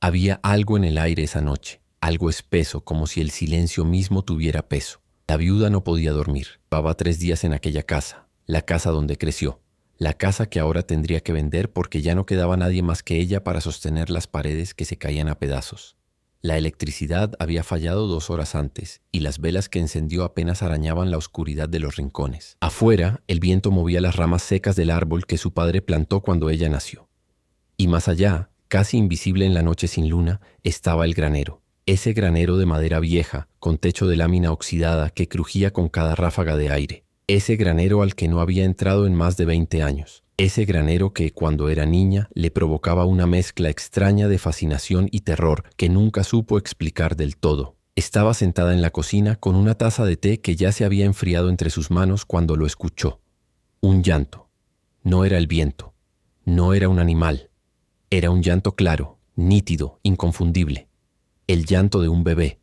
Había algo en el aire esa noche, algo espeso, como si el silencio mismo tuviera peso. La viuda no podía dormir. Llevaba 3 días en aquella casa, la casa donde creció, la casa que ahora tendría que vender porque ya no quedaba nadie más que ella para sostener las paredes que se caían a pedazos. La electricidad había fallado 2 horas antes y las velas que encendió apenas arañaban la oscuridad de los rincones. Afuera, el viento movía las ramas secas del árbol que su padre plantó cuando ella nació. Y más allá, casi invisible en la noche sin luna, estaba el granero. Ese granero de madera vieja, con techo de lámina oxidada que crujía con cada ráfaga de aire. Ese granero al que no había entrado en más de 20 años. Ese granero que, cuando era niña, le provocaba una mezcla extraña de fascinación y terror que nunca supo explicar del todo. Estaba sentada en la cocina con una taza de té que ya se había enfriado entre sus manos cuando lo escuchó. Un llanto. No era el viento. No era un animal. Era un llanto claro, nítido, inconfundible. El llanto de un bebé.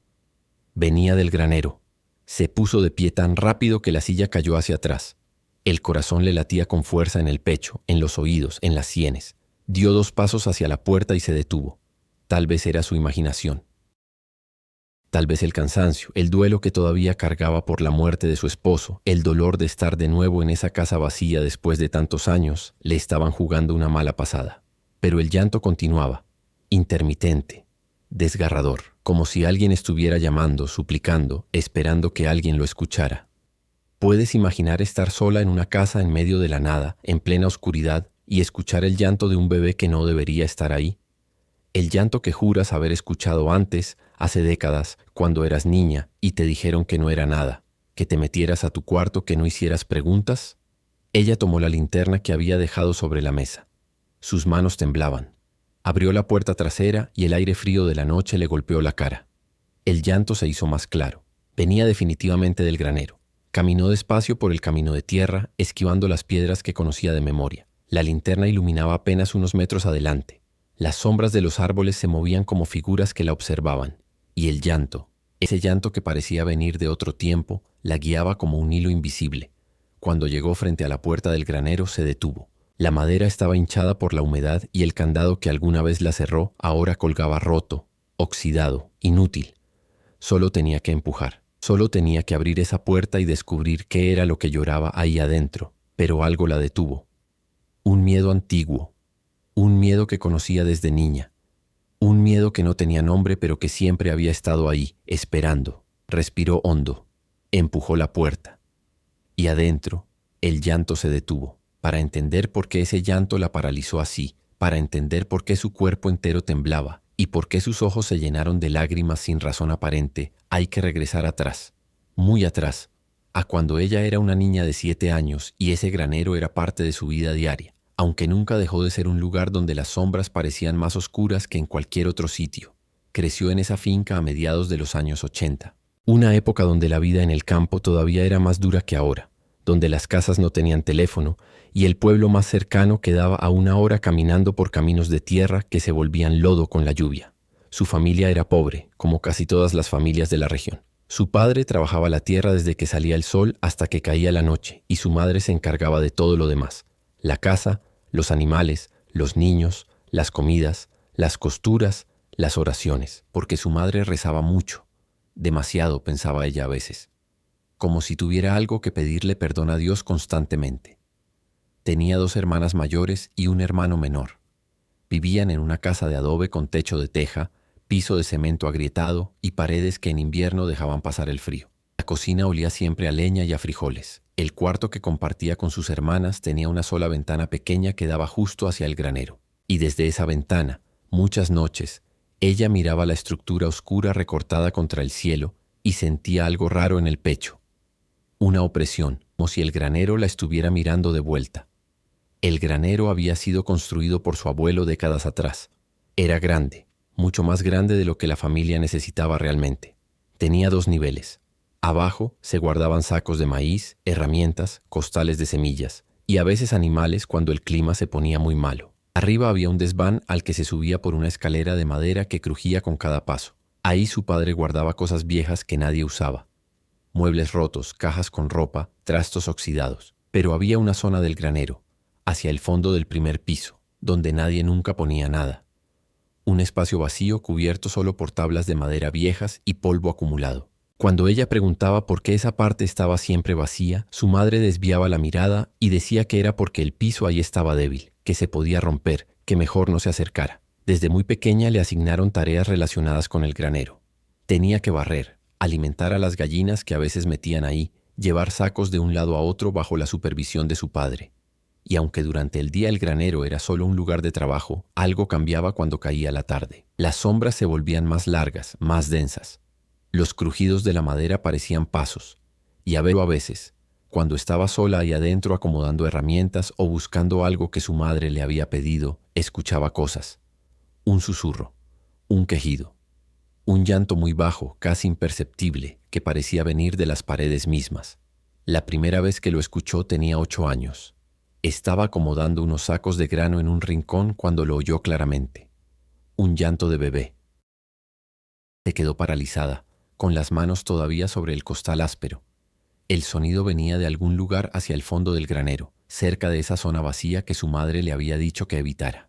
Venía del granero. Se puso de pie tan rápido que la silla cayó hacia atrás. El corazón le latía con fuerza en el pecho, en los oídos, en las sienes. Dio 2 pasos hacia la puerta y se detuvo. Tal vez era su imaginación. Tal vez el cansancio, el duelo que todavía cargaba por la muerte de su esposo, el dolor de estar de nuevo en esa casa vacía después de tantos años, le estaban jugando una mala pasada. Pero el llanto continuaba, intermitente, desgarrador, como si alguien estuviera llamando, suplicando, esperando que alguien lo escuchara. ¿Puedes imaginar estar sola en una casa en medio de la nada, en plena oscuridad, y escuchar el llanto de un bebé que no debería estar ahí? El llanto que juras haber escuchado antes, hace décadas, cuando eras niña y te dijeron que no era nada, que te metieras a tu cuarto, que no hicieras preguntas. Ella tomó la linterna que había dejado sobre la mesa. Sus manos temblaban. Abrió la puerta trasera y el aire frío de la noche le golpeó la cara. El llanto se hizo más claro. Venía definitivamente del granero. Caminó despacio por el camino de tierra, esquivando las piedras que conocía de memoria. La linterna iluminaba apenas unos metros adelante. Las sombras de los árboles se movían como figuras que la observaban. Y el llanto, ese llanto que parecía venir de otro tiempo, la guiaba como un hilo invisible. Cuando llegó frente a la puerta del granero, se detuvo. La madera estaba hinchada por la humedad y el candado que alguna vez la cerró ahora colgaba roto, oxidado, inútil. Solo tenía que empujar. Solo tenía que abrir esa puerta y descubrir qué era lo que lloraba ahí adentro. Pero algo la detuvo. Un miedo antiguo. Un miedo que conocía desde niña. Un miedo que no tenía nombre pero que siempre había estado ahí, esperando. Respiró hondo. Empujó la puerta. Y adentro, el llanto se detuvo. Para entender por qué ese llanto la paralizó así, para entender por qué su cuerpo entero temblaba y por qué sus ojos se llenaron de lágrimas sin razón aparente, hay que regresar atrás, muy atrás, a cuando ella era una niña de 7 años y ese granero era parte de su vida diaria, aunque nunca dejó de ser un lugar donde las sombras parecían más oscuras que en cualquier otro sitio. Creció en esa finca a mediados de los años 80, una época donde la vida en el campo todavía era más dura que ahora, donde las casas no tenían teléfono y el pueblo más cercano quedaba a 1 hora caminando por caminos de tierra que se volvían lodo con la lluvia. Su familia era pobre, como casi todas las familias de la región. Su padre trabajaba la tierra desde que salía el sol hasta que caía la noche y su madre se encargaba de todo lo demás: la casa, los animales, los niños, las comidas, las costuras, las oraciones, porque su madre rezaba mucho, demasiado, pensaba ella a veces, como si tuviera algo que pedirle perdón a Dios constantemente. Tenía 2 hermanas mayores y un hermano menor. Vivían en una casa de adobe con techo de teja, piso de cemento agrietado y paredes que en invierno dejaban pasar el frío. La cocina olía siempre a leña y a frijoles. El cuarto que compartía con sus hermanas tenía una sola ventana pequeña que daba justo hacia el granero. Y desde esa ventana, muchas noches, ella miraba la estructura oscura recortada contra el cielo y sentía algo raro en el pecho. Una opresión, como si el granero la estuviera mirando de vuelta. El granero había sido construido por su abuelo décadas atrás. Era grande, mucho más grande de lo que la familia necesitaba realmente. Tenía 2 niveles. Abajo se guardaban sacos de maíz, herramientas, costales de semillas y a veces animales cuando el clima se ponía muy malo. Arriba había un desván al que se subía por una escalera de madera que crujía con cada paso. Ahí su padre guardaba cosas viejas que nadie usaba. Muebles rotos, cajas con ropa, trastos oxidados. Pero había una zona del granero, hacia el fondo del primer piso, donde nadie nunca ponía nada. un espacio vacío cubierto solo por tablas de madera viejas y polvo acumulado. Cuando ella preguntaba por qué esa parte estaba siempre vacía, su madre desviaba la mirada y decía que era porque el piso ahí estaba débil, que se podía romper, que mejor no se acercara. Desde muy pequeña le asignaron tareas relacionadas con el granero. Tenía que barrer, alimentar a las gallinas que a veces metían ahí, llevar sacos de un lado a otro bajo la supervisión de su padre. Y aunque durante el día el granero era solo un lugar de trabajo, algo cambiaba cuando caía la tarde. Las sombras se volvían más largas, más densas. Los crujidos de la madera parecían pasos, y a veces, cuando estaba sola ahí adentro acomodando herramientas o buscando algo que su madre le había pedido, escuchaba cosas. Un susurro, un quejido, un llanto muy bajo, casi imperceptible, que parecía venir de las paredes mismas. La primera vez que lo escuchó tenía 8 años. Estaba acomodando unos sacos de grano en un rincón cuando lo oyó claramente. Un llanto de bebé. Se quedó paralizada, con las manos todavía sobre el costal áspero. El sonido venía de algún lugar hacia el fondo del granero, cerca de esa zona vacía que su madre le había dicho que evitara.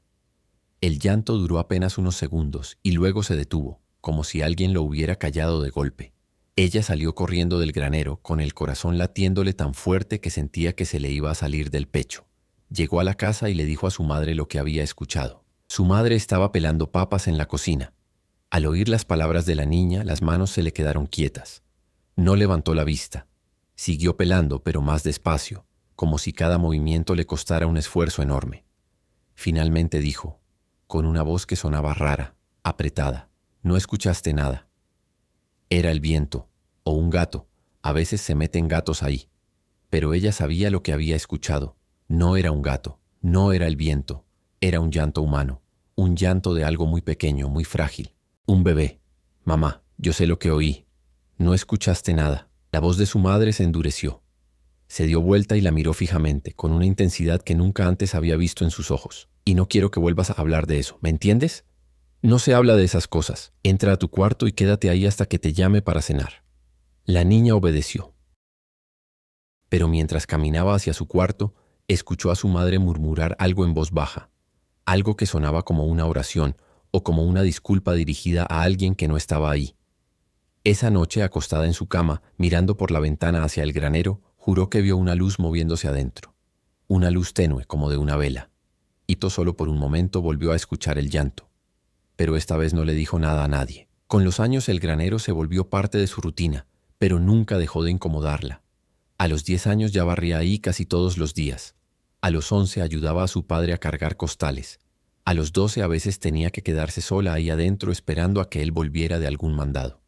El llanto duró apenas unos segundos y luego se detuvo, como si alguien lo hubiera callado de golpe. Ella salió corriendo del granero, con el corazón latiéndole tan fuerte que sentía que se le iba a salir del pecho. Llegó a la casa y le dijo a su madre lo que había escuchado. Su madre estaba pelando papas en la cocina. Al oír las palabras de la niña, las manos se le quedaron quietas. No levantó la vista. Siguió pelando, pero más despacio, como si cada movimiento le costara un esfuerzo enorme. Finalmente dijo, con una voz que sonaba rara, apretada: «No escuchaste nada». Era el viento, o un gato. A veces se meten gatos ahí. Pero ella sabía lo que había escuchado. No era un gato, no era el viento. Era un llanto humano, un llanto de algo muy pequeño, muy frágil. Un bebé. «Mamá, yo sé lo que oí. No escuchaste nada». La voz de su madre se endureció. Se dio vuelta y la miró fijamente, con una intensidad que nunca antes había visto en sus ojos. «Y no quiero que vuelvas a hablar de eso, ¿me entiendes? No se habla de esas cosas. Entra a tu cuarto y quédate ahí hasta que te llame para cenar». La niña obedeció. Pero mientras caminaba hacia su cuarto, escuchó a su madre murmurar algo en voz baja, algo que sonaba como una oración o como una disculpa dirigida a alguien que no estaba ahí. Esa noche, acostada en su cama, mirando por la ventana hacia el granero, juró que vio una luz moviéndose adentro. Una luz tenue, como de una vela. Y solo por un momento volvió a escuchar el llanto. Pero esta vez no le dijo nada a nadie. Con los años el granero se volvió parte de su rutina, pero nunca dejó de incomodarla. A los 10 años ya barría ahí casi todos los días. A los 11 ayudaba a su padre a cargar costales. A los 12 a veces tenía que quedarse sola ahí adentro esperando a que él volviera de algún mandado.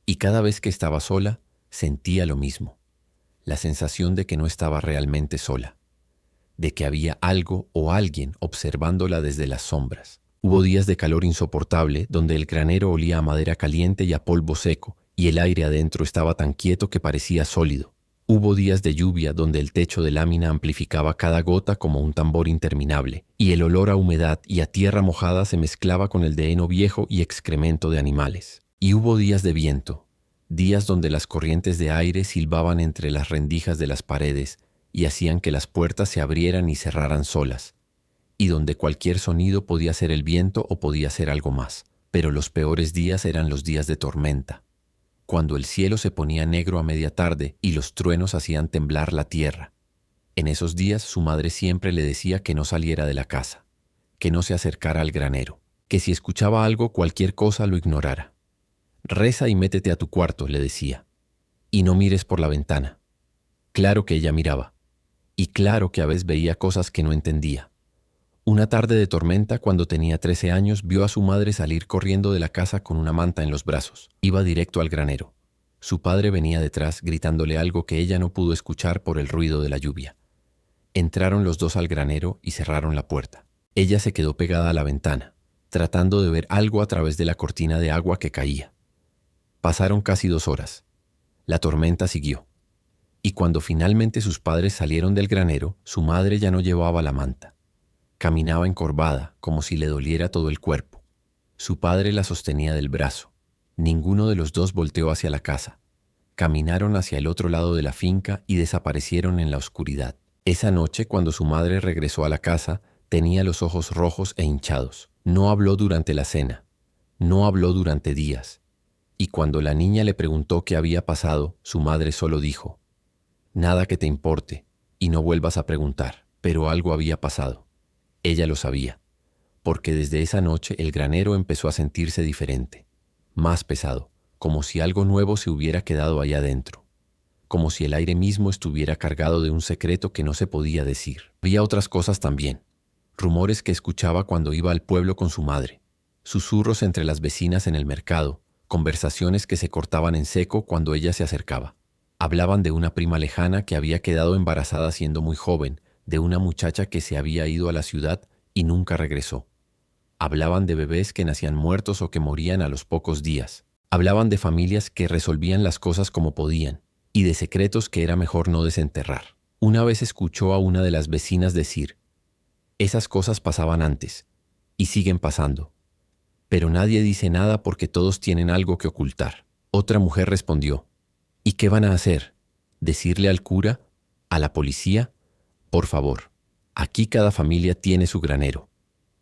Y cada vez que estaba sola, sentía lo mismo. La sensación de que no estaba realmente sola. De que había algo o alguien observándola desde las sombras. Hubo días de calor insoportable donde el granero olía a madera caliente y a polvo seco, y el aire adentro estaba tan quieto que parecía sólido. Hubo días de lluvia donde el techo de lámina amplificaba cada gota como un tambor interminable, y el olor a humedad y a tierra mojada se mezclaba con el de heno viejo y excremento de animales. Y hubo días de viento, días donde las corrientes de aire silbaban entre las rendijas de las paredes y hacían que las puertas se abrieran y cerraran solas, y donde cualquier sonido podía ser el viento o podía ser algo más. Pero los peores días eran los días de tormenta, cuando el cielo se ponía negro a media tarde y los truenos hacían temblar la tierra. En esos días su madre siempre le decía que no saliera de la casa, que no se acercara al granero, que si escuchaba algo, cualquier cosa, lo ignorara. «Reza y métete a tu cuarto», le decía, «y no mires por la ventana». Claro que ella miraba, y claro que a veces veía cosas que no entendía. Una tarde de tormenta, cuando tenía 13 años, vio a su madre salir corriendo de la casa con una manta en los brazos. Iba directo al granero. Su padre venía detrás, gritándole algo que ella no pudo escuchar por el ruido de la lluvia. Entraron los dos al granero y cerraron la puerta. Ella se quedó pegada a la ventana, tratando de ver algo a través de la cortina de agua que caía. Pasaron casi 2 horas. La tormenta siguió. Y cuando finalmente sus padres salieron del granero, su madre ya no llevaba la manta. Caminaba encorvada, como si le doliera todo el cuerpo. Su padre la sostenía del brazo. Ninguno de los dos volteó hacia la casa. Caminaron hacia el otro lado de la finca y desaparecieron en la oscuridad. Esa noche, cuando su madre regresó a la casa, tenía los ojos rojos e hinchados. No habló durante la cena, no habló durante días, y cuando la niña le preguntó qué había pasado, su madre solo dijo: «Nada que te importe, y no vuelvas a preguntar». Pero algo había pasado. Ella lo sabía, porque desde esa noche el granero empezó a sentirse diferente, más pesado, como si algo nuevo se hubiera quedado allá dentro, como si el aire mismo estuviera cargado de un secreto que no se podía decir. Había otras cosas también, rumores que escuchaba cuando iba al pueblo con su madre, susurros entre las vecinas en el mercado, conversaciones que se cortaban en seco cuando ella se acercaba. Hablaban de una prima lejana que había quedado embarazada siendo muy joven, de una muchacha que se había ido a la ciudad y nunca regresó. Hablaban de bebés que nacían muertos o que morían a los pocos días. Hablaban de familias que resolvían las cosas como podían y de secretos que era mejor no desenterrar. Una vez escuchó a una de las vecinas decir: «Esas cosas pasaban antes y siguen pasando, pero nadie dice nada porque todos tienen algo que ocultar». Otra mujer respondió: «¿Y qué van a hacer? ¿Decirle al cura? ¿A la policía? Por favor, aquí cada familia tiene su granero,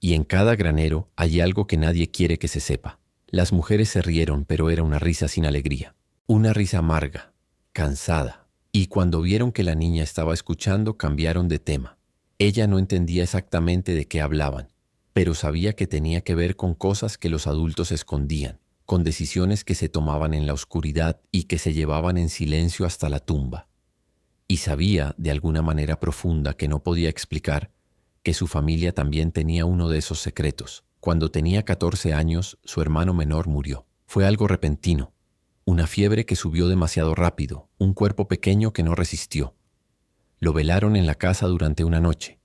y en cada granero hay algo que nadie quiere que se sepa». Las mujeres se rieron, pero era una risa sin alegría, una risa amarga, cansada, y cuando vieron que la niña estaba escuchando, cambiaron de tema. Ella no entendía exactamente de qué hablaban, pero sabía que tenía que ver con cosas que los adultos escondían, con decisiones que se tomaban en la oscuridad y que se llevaban en silencio hasta la tumba. Y sabía, de alguna manera profunda que no podía explicar, que su familia también tenía uno de esos secretos. Cuando tenía 14 años, su hermano menor murió. Fue algo repentino, una fiebre que subió demasiado rápido, un cuerpo pequeño que no resistió. Lo velaron en la casa durante una noche,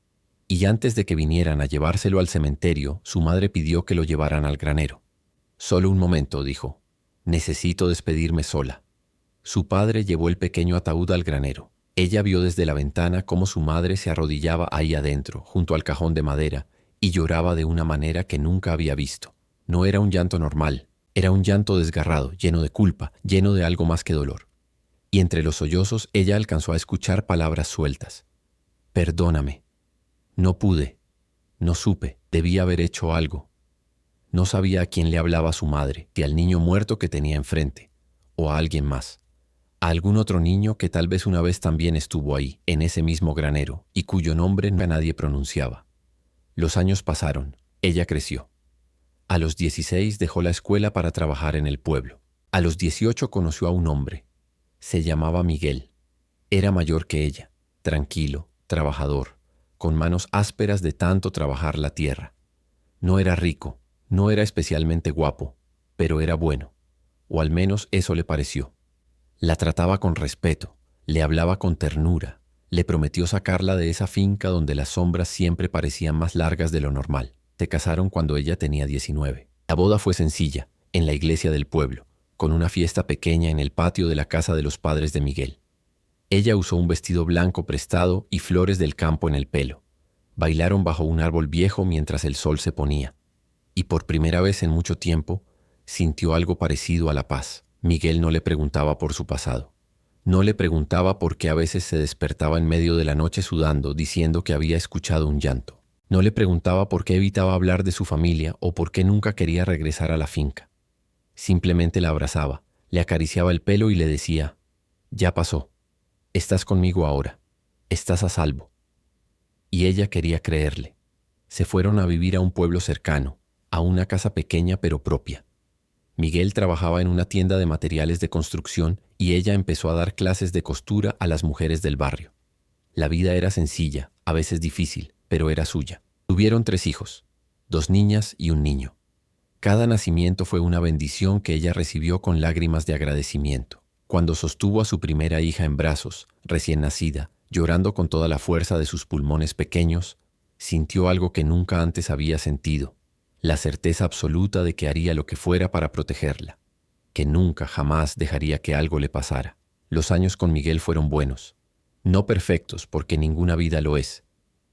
y antes de que vinieran a llevárselo al cementerio, su madre pidió que lo llevaran al granero. «Solo un momento», dijo. «Necesito despedirme sola». Su padre llevó el pequeño ataúd al granero. Ella vio desde la ventana cómo su madre se arrodillaba ahí adentro, junto al cajón de madera, y lloraba de una manera que nunca había visto. No era un llanto normal, era un llanto desgarrado, lleno de culpa, lleno de algo más que dolor. Y entre los sollozos ella alcanzó a escuchar palabras sueltas. «Perdóname. No pude. No supe. Debí haber hecho algo». No sabía a quién le hablaba su madre, si al niño muerto que tenía enfrente, o a alguien más. A algún otro niño que tal vez una vez también estuvo ahí, en ese mismo granero, y cuyo nombre nadie pronunciaba. Los años pasaron, ella creció. A los 16 dejó la escuela para trabajar en el pueblo. A los 18 conoció a un hombre. Se llamaba Miguel. Era mayor que ella, tranquilo, trabajador, con manos ásperas de tanto trabajar la tierra. No era rico, no era especialmente guapo, pero era bueno, o al menos eso le pareció. La trataba con respeto, le hablaba con ternura, le prometió sacarla de esa finca donde las sombras siempre parecían más largas de lo normal. Se casaron cuando ella tenía 19. La boda fue sencilla, en la iglesia del pueblo, con una fiesta pequeña en el patio de la casa de los padres de Miguel. Ella usó un vestido blanco prestado y flores del campo en el pelo. Bailaron bajo un árbol viejo mientras el sol se ponía. Y por primera vez en mucho tiempo, sintió algo parecido a la paz. Miguel no le preguntaba por su pasado. No le preguntaba por qué a veces se despertaba en medio de la noche sudando, diciendo que había escuchado un llanto. No le preguntaba por qué evitaba hablar de su familia o por qué nunca quería regresar a la finca. Simplemente la abrazaba, le acariciaba el pelo y le decía: «Ya pasó. Estás conmigo ahora. Estás a salvo». Y ella quería creerle. Se fueron a vivir a un pueblo cercano, a una casa pequeña pero propia. Miguel trabajaba en una tienda de materiales de construcción y ella empezó a dar clases de costura a las mujeres del barrio. La vida era sencilla, a veces difícil, pero era suya. Tuvieron 3 hijos, 2 niñas y un niño. Cada nacimiento fue una bendición que ella recibió con lágrimas de agradecimiento. Cuando sostuvo a su primera hija en brazos, recién nacida, llorando con toda la fuerza de sus pulmones pequeños, sintió algo que nunca antes había sentido. La certeza absoluta de que haría lo que fuera para protegerla, que nunca jamás dejaría que algo le pasara. Los años con Miguel fueron buenos, no perfectos porque ninguna vida lo es,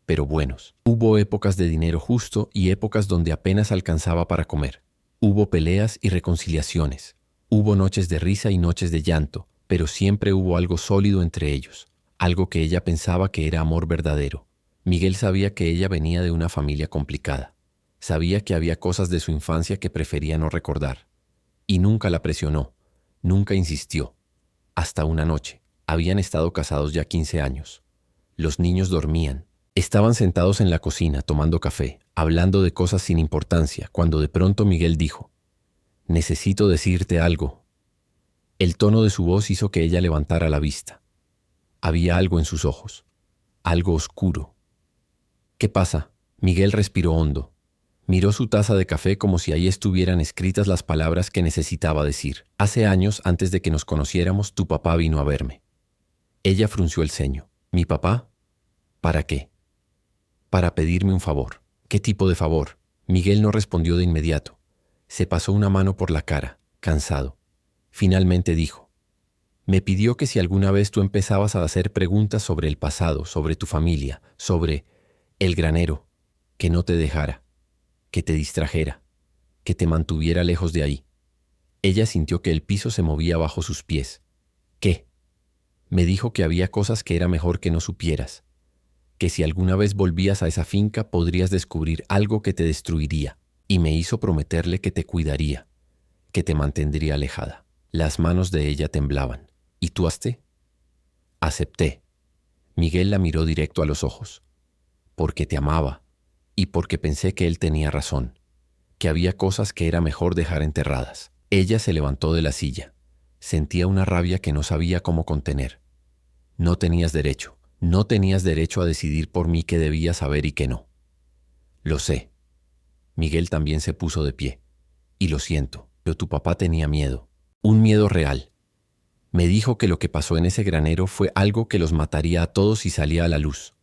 pero buenos. Hubo épocas de dinero justo y épocas donde apenas alcanzaba para comer. Hubo peleas y reconciliaciones, hubo noches de risa y noches de llanto, pero siempre hubo algo sólido entre ellos, algo que ella pensaba que era amor verdadero. Miguel sabía que ella venía de una familia complicada. Sabía que había cosas de su infancia que prefería no recordar. Y nunca la presionó, nunca insistió. Hasta una noche. Habían estado casados ya 15 años. Los niños dormían. Estaban sentados en la cocina tomando café, hablando de cosas sin importancia, cuando de pronto Miguel dijo: «Necesito decirte algo». El tono de su voz hizo que ella levantara la vista. Había algo en sus ojos, algo oscuro. «¿Qué pasa?». Miguel respiró hondo. Miró su taza de café como si ahí estuvieran escritas las palabras que necesitaba decir. «Hace años, antes de que nos conociéramos, tu papá vino a verme». Ella frunció el ceño. «¿Mi papá? ¿Para qué?». «Para pedirme un favor». «¿Qué tipo de favor?». Miguel no respondió de inmediato. Se pasó una mano por la cara, cansado. Finalmente dijo: «Me pidió que si alguna vez tú empezabas a hacer preguntas sobre el pasado, sobre tu familia, sobre el granero, que no te dejara, que te distrajera, que te mantuviera lejos de ahí». Ella sintió que el piso se movía bajo sus pies. «¿Qué?». «Me dijo que había cosas que era mejor que no supieras, que si alguna vez volvías a esa finca podrías descubrir algo que te destruiría, y me hizo prometerle que te cuidaría, que te mantendría alejada». Las manos de ella temblaban. «¿Y tú aceptaste?». «Acepté». Miguel la miró directo a los ojos. «Porque te amaba, y porque pensé que él tenía razón, que había cosas que era mejor dejar enterradas». Ella se levantó de la silla. Sentía una rabia que no sabía cómo contener. «No tenías derecho. No tenías derecho a decidir por mí qué debía saber y qué no». «Lo sé». Miguel también se puso de pie. «Y lo siento, pero tu papá tenía miedo. Un miedo real. Me dijo que lo que pasó en ese granero fue algo que los mataría a todos si salía a la luz.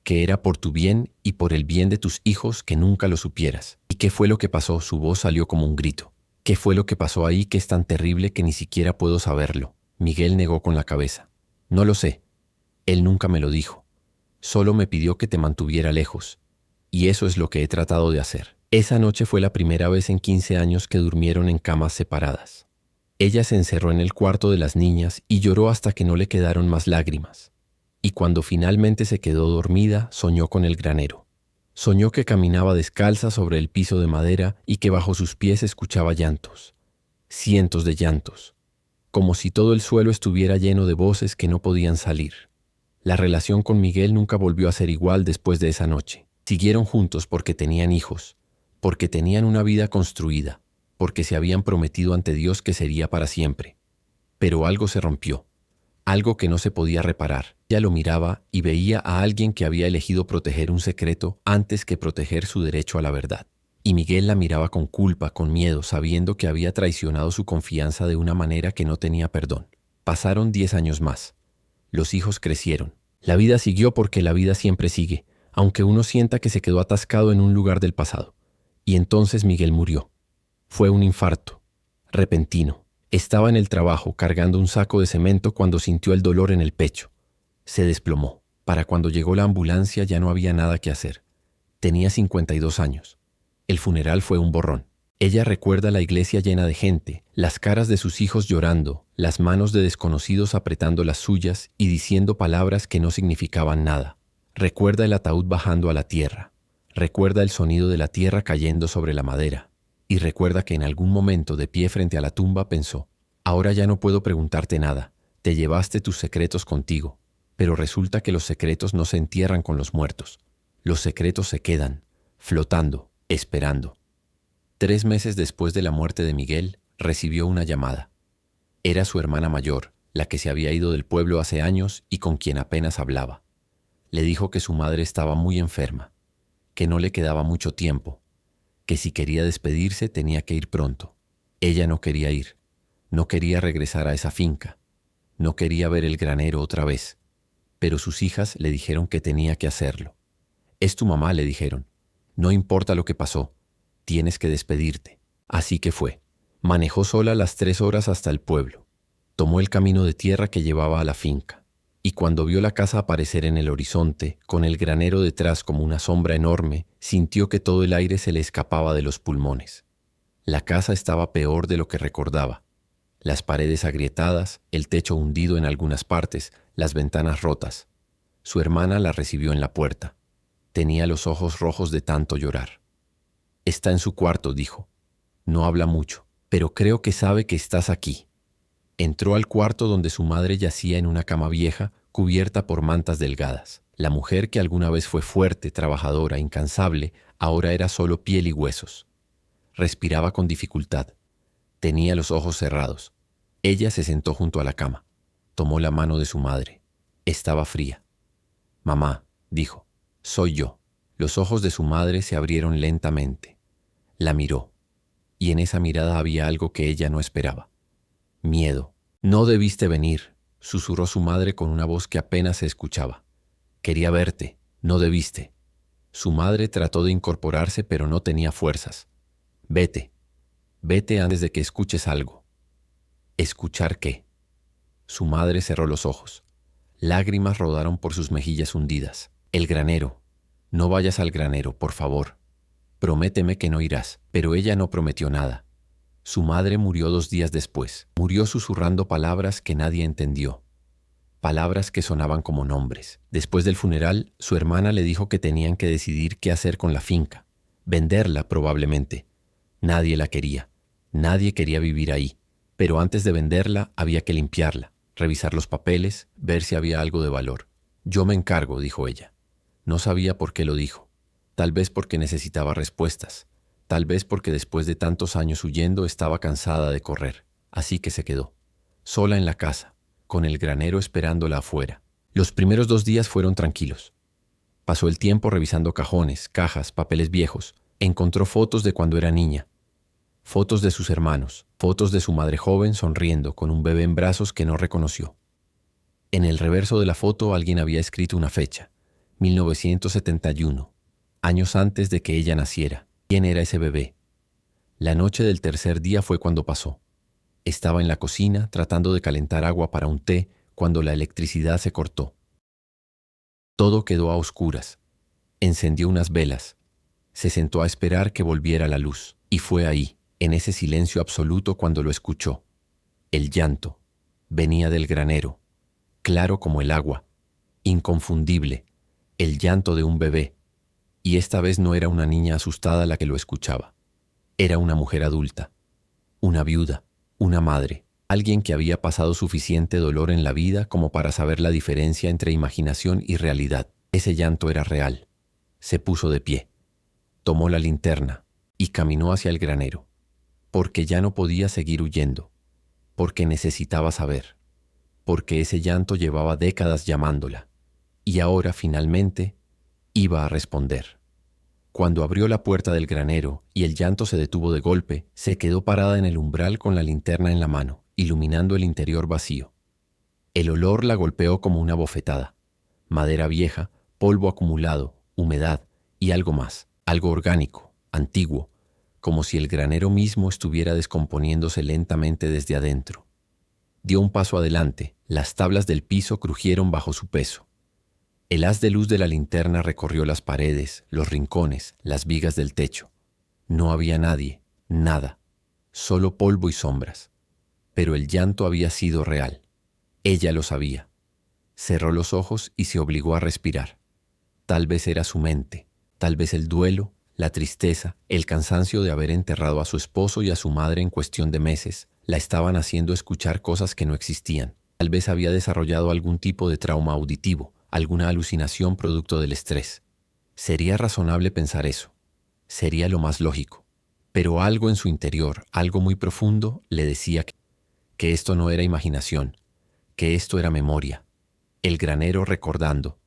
Que era por tu bien y por el bien de tus hijos que nunca lo supieras». «¿Y qué fue lo que pasó?». Su voz salió como un grito. «¿Qué fue lo que pasó ahí que es tan terrible que ni siquiera puedo saberlo?». Miguel negó con la cabeza. «No lo sé. Él nunca me lo dijo. Solo me pidió que te mantuviera lejos. Y eso es lo que he tratado de hacer». Esa noche fue la primera vez en 15 años que durmieron en camas separadas. Ella se encerró en el cuarto de las niñas y lloró hasta que no le quedaron más lágrimas. Y cuando finalmente se quedó dormida, soñó con el granero. Soñó que caminaba descalza sobre el piso de madera y que bajo sus pies escuchaba llantos. Cientos de llantos. Como si todo el suelo estuviera lleno de voces que no podían salir. La relación con Miguel nunca volvió a ser igual después de esa noche. Siguieron juntos porque tenían hijos, porque tenían una vida construida, porque se habían prometido ante Dios que sería para siempre. Pero algo se rompió, algo que no se podía reparar. Ella lo miraba y veía a alguien que había elegido proteger un secreto antes que proteger su derecho a la verdad. Y Miguel la miraba con culpa, con miedo, sabiendo que había traicionado su confianza de una manera que no tenía perdón. Pasaron 10 años más. Los hijos crecieron. La vida siguió porque la vida siempre sigue, aunque uno sienta que se quedó atascado en un lugar del pasado. Y entonces Miguel murió. Fue un infarto, repentino. Estaba en el trabajo cargando un saco de cemento cuando sintió el dolor en el pecho. Se desplomó. Para cuando llegó la ambulancia ya no había nada que hacer. Tenía 52 años. El funeral fue un borrón. Ella recuerda la iglesia llena de gente, las caras de sus hijos llorando, las manos de desconocidos apretando las suyas y diciendo palabras que no significaban nada. Recuerda el ataúd bajando a la tierra. Recuerda el sonido de la tierra cayendo sobre la madera. Y recuerda que en algún momento, de pie frente a la tumba, pensó: «Ahora ya no puedo preguntarte nada. Te llevaste tus secretos contigo. Pero resulta que los secretos no se entierran con los muertos. Los secretos se quedan, flotando, esperando». 3 meses después de la muerte de Miguel, recibió una llamada. Era su hermana mayor, la que se había ido del pueblo hace años y con quien apenas hablaba. Le dijo que su madre estaba muy enferma, que no le quedaba mucho tiempo, que si quería despedirse tenía que ir pronto. Ella no quería ir, no quería regresar a esa finca, no quería ver el granero otra vez, pero sus hijas le dijeron que tenía que hacerlo. «Es tu mamá», le dijeron. «No importa lo que pasó, tienes que despedirte». Así que fue. Manejó sola las 3 horas hasta el pueblo. Tomó el camino de tierra que llevaba a la finca. Y cuando vio la casa aparecer en el horizonte, con el granero detrás como una sombra enorme, sintió que todo el aire se le escapaba de los pulmones. La casa estaba peor de lo que recordaba. Las paredes agrietadas, el techo hundido en algunas partes, las ventanas rotas. Su hermana la recibió en la puerta. Tenía los ojos rojos de tanto llorar. Está en su cuarto, dijo. No habla mucho, pero creo que sabe que estás aquí. Entró al cuarto donde su madre yacía en una cama vieja, cubierta por mantas delgadas. La mujer que alguna vez fue fuerte, trabajadora, incansable, ahora era solo piel y huesos. Respiraba con dificultad. Tenía los ojos cerrados. Ella se sentó junto a la cama. Tomó la mano de su madre. Estaba fría. Mamá, dijo, soy yo. Los ojos de su madre se abrieron lentamente. La miró, y en esa mirada había algo que ella no esperaba. Miedo. No debiste venir, susurró su madre con una voz que apenas se escuchaba. Quería verte, no debiste. Su madre trató de incorporarse, pero no tenía fuerzas. Vete, vete antes de que escuches algo. ¿Escuchar qué? Su madre cerró los ojos. Lágrimas rodaron por sus mejillas hundidas. El granero. No vayas al granero, por favor. Prométeme que no irás. Pero ella no prometió nada. Su madre murió 2 días después. Murió susurrando palabras que nadie entendió. Palabras que sonaban como nombres. Después del funeral, su hermana le dijo que tenían que decidir qué hacer con la finca. Venderla, probablemente. Nadie la quería. Nadie quería vivir ahí. Pero antes de venderla, había que limpiarla, revisar los papeles, ver si había algo de valor. Yo me encargo, dijo ella. No sabía por qué lo dijo. Tal vez porque necesitaba respuestas. Tal vez porque después de tantos años huyendo estaba cansada de correr. Así que se quedó, sola en la casa, con el granero esperándola afuera. Los primeros 2 días fueron tranquilos. Pasó el tiempo revisando cajones, cajas, papeles viejos. Encontró fotos de cuando era niña. Fotos de sus hermanos, fotos de su madre joven sonriendo con un bebé en brazos que no reconoció. En el reverso de la foto alguien había escrito una fecha, 1971, años antes de que ella naciera. ¿Quién era ese bebé? La noche del tercer día fue cuando pasó. Estaba en la cocina tratando de calentar agua para un té cuando la electricidad se cortó. Todo quedó a oscuras. Encendió unas velas. Se sentó a esperar que volviera la luz. Y fue ahí, en ese silencio absoluto, cuando lo escuchó. El llanto. Venía del granero. Claro como el agua. Inconfundible. El llanto de un bebé. Y esta vez no era una niña asustada la que lo escuchaba. Era una mujer adulta. Una viuda. Una madre. Alguien que había pasado suficiente dolor en la vida como para saber la diferencia entre imaginación y realidad. Ese llanto era real. Se puso de pie. Tomó la linterna y caminó hacia el granero. Porque ya no podía seguir huyendo. Porque necesitaba saber. Porque ese llanto llevaba décadas llamándola. Y ahora, finalmente, iba a responder. Cuando abrió la puerta del granero y el llanto se detuvo de golpe, se quedó parada en el umbral con la linterna en la mano, iluminando el interior vacío. El olor la golpeó como una bofetada. Madera vieja, polvo acumulado, humedad y algo más, algo orgánico, antiguo, como si el granero mismo estuviera descomponiéndose lentamente desde adentro. Dio un paso adelante, las tablas del piso crujieron bajo su peso. El haz de luz de la linterna recorrió las paredes, los rincones, las vigas del techo. No había nadie, nada, solo polvo y sombras. Pero el llanto había sido real. Ella lo sabía. Cerró los ojos y se obligó a respirar. Tal vez era su mente, tal vez el duelo, la tristeza, el cansancio de haber enterrado a su esposo y a su madre en cuestión de meses, la estaban haciendo escuchar cosas que no existían. Tal vez había desarrollado algún tipo de trauma auditivo, alguna alucinación producto del estrés. Sería razonable pensar eso. Sería lo más lógico. Pero algo en su interior, algo muy profundo, le decía que esto no era imaginación, que esto era memoria. El granero recordando,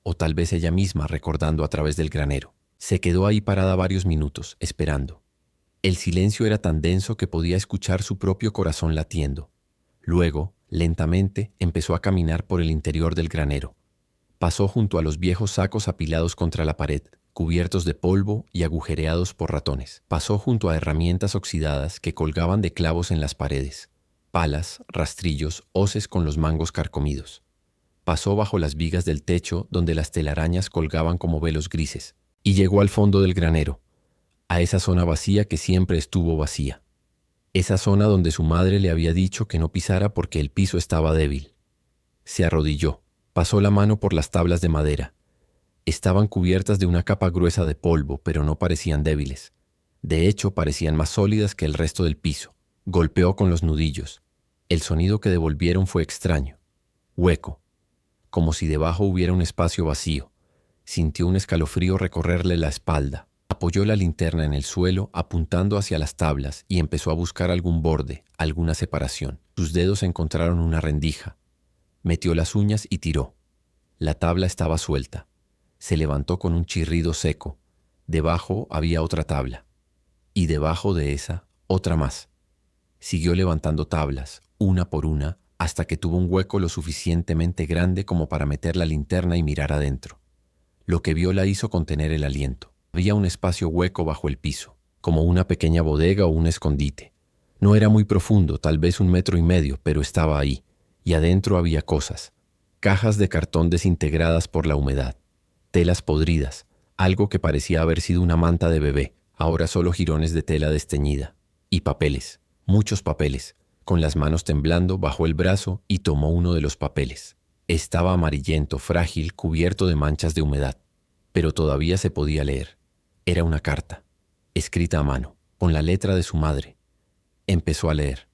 o tal vez ella misma recordando a través del granero. Se quedó ahí parada varios minutos, esperando. El silencio era tan denso que podía escuchar su propio corazón latiendo. Luego, lentamente, empezó a caminar por el interior del granero. Pasó junto a los viejos sacos apilados contra la pared, cubiertos de polvo y agujereados por ratones. Pasó junto a herramientas oxidadas que colgaban de clavos en las paredes, palas, rastrillos, hoces con los mangos carcomidos. Pasó bajo las vigas del techo donde las telarañas colgaban como velos grises, y llegó al fondo del granero, a esa zona vacía que siempre estuvo vacía. Esa zona donde su madre le había dicho que no pisara porque el piso estaba débil. Se arrodilló. Pasó la mano por las tablas de madera. Estaban cubiertas de una capa gruesa de polvo, pero no parecían débiles. De hecho, parecían más sólidas que el resto del piso. Golpeó con los nudillos. El sonido que devolvieron fue extraño, hueco, como si debajo hubiera un espacio vacío. Sintió un escalofrío recorrerle la espalda. Apoyó la linterna en el suelo, apuntando hacia las tablas, y empezó a buscar algún borde, alguna separación. Sus dedos encontraron una rendija. Metió las uñas y tiró. La tabla estaba suelta. Se levantó con un chirrido seco. Debajo había otra tabla. Y debajo de esa, otra más. Siguió levantando tablas, una por una, hasta que tuvo un hueco lo suficientemente grande como para meter la linterna y mirar adentro. Lo que vio la hizo contener el aliento. Había un espacio hueco bajo el piso, como una pequeña bodega o un escondite. No era muy profundo, tal vez 1,5 metros, pero estaba ahí, y adentro había cosas. Cajas de cartón desintegradas por la humedad, telas podridas, algo que parecía haber sido una manta de bebé, ahora solo jirones de tela desteñida, y papeles, muchos papeles. Con las manos temblando, bajó el brazo y tomó uno de los papeles. Estaba amarillento, frágil, cubierto de manchas de humedad, pero todavía se podía leer. Era una carta, escrita a mano, con la letra de su madre. Empezó a leer.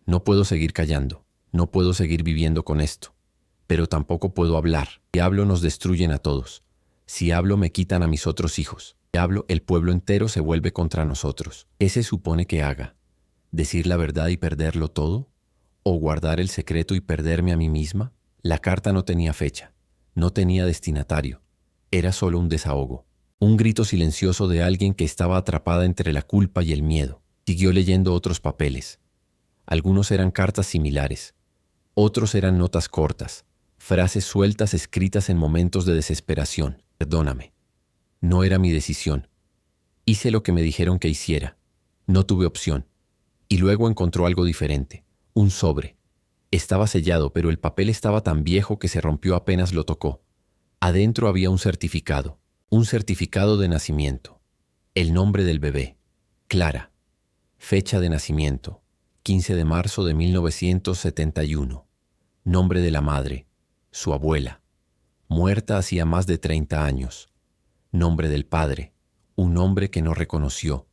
No puedo seguir callando, no puedo seguir viviendo con esto, pero tampoco puedo hablar. Si hablo nos destruyen a todos. Si hablo me quitan a mis otros hijos. Si hablo el pueblo entero se vuelve contra nosotros. ¿Qué se supone que haga? ¿Decir la verdad y perderlo todo? ¿O guardar el secreto y perderme a mí misma? La carta no tenía fecha, no tenía destinatario. Era solo un desahogo, un grito silencioso de alguien que estaba atrapada entre la culpa y el miedo. Siguió leyendo otros papeles. Algunos eran cartas similares, otros eran notas cortas, frases sueltas escritas en momentos de desesperación. Perdóname. No era mi decisión. Hice lo que me dijeron que hiciera. No tuve opción. Y luego encontró algo diferente, un sobre. Estaba sellado, pero el papel estaba tan viejo que se rompió apenas lo tocó. Adentro había un certificado de nacimiento. El nombre del bebé, Clara. Fecha de nacimiento, 15 de marzo de 1971. Nombre de la madre, su abuela, muerta hacía más de 30 años. Nombre del padre, un nombre que no reconoció.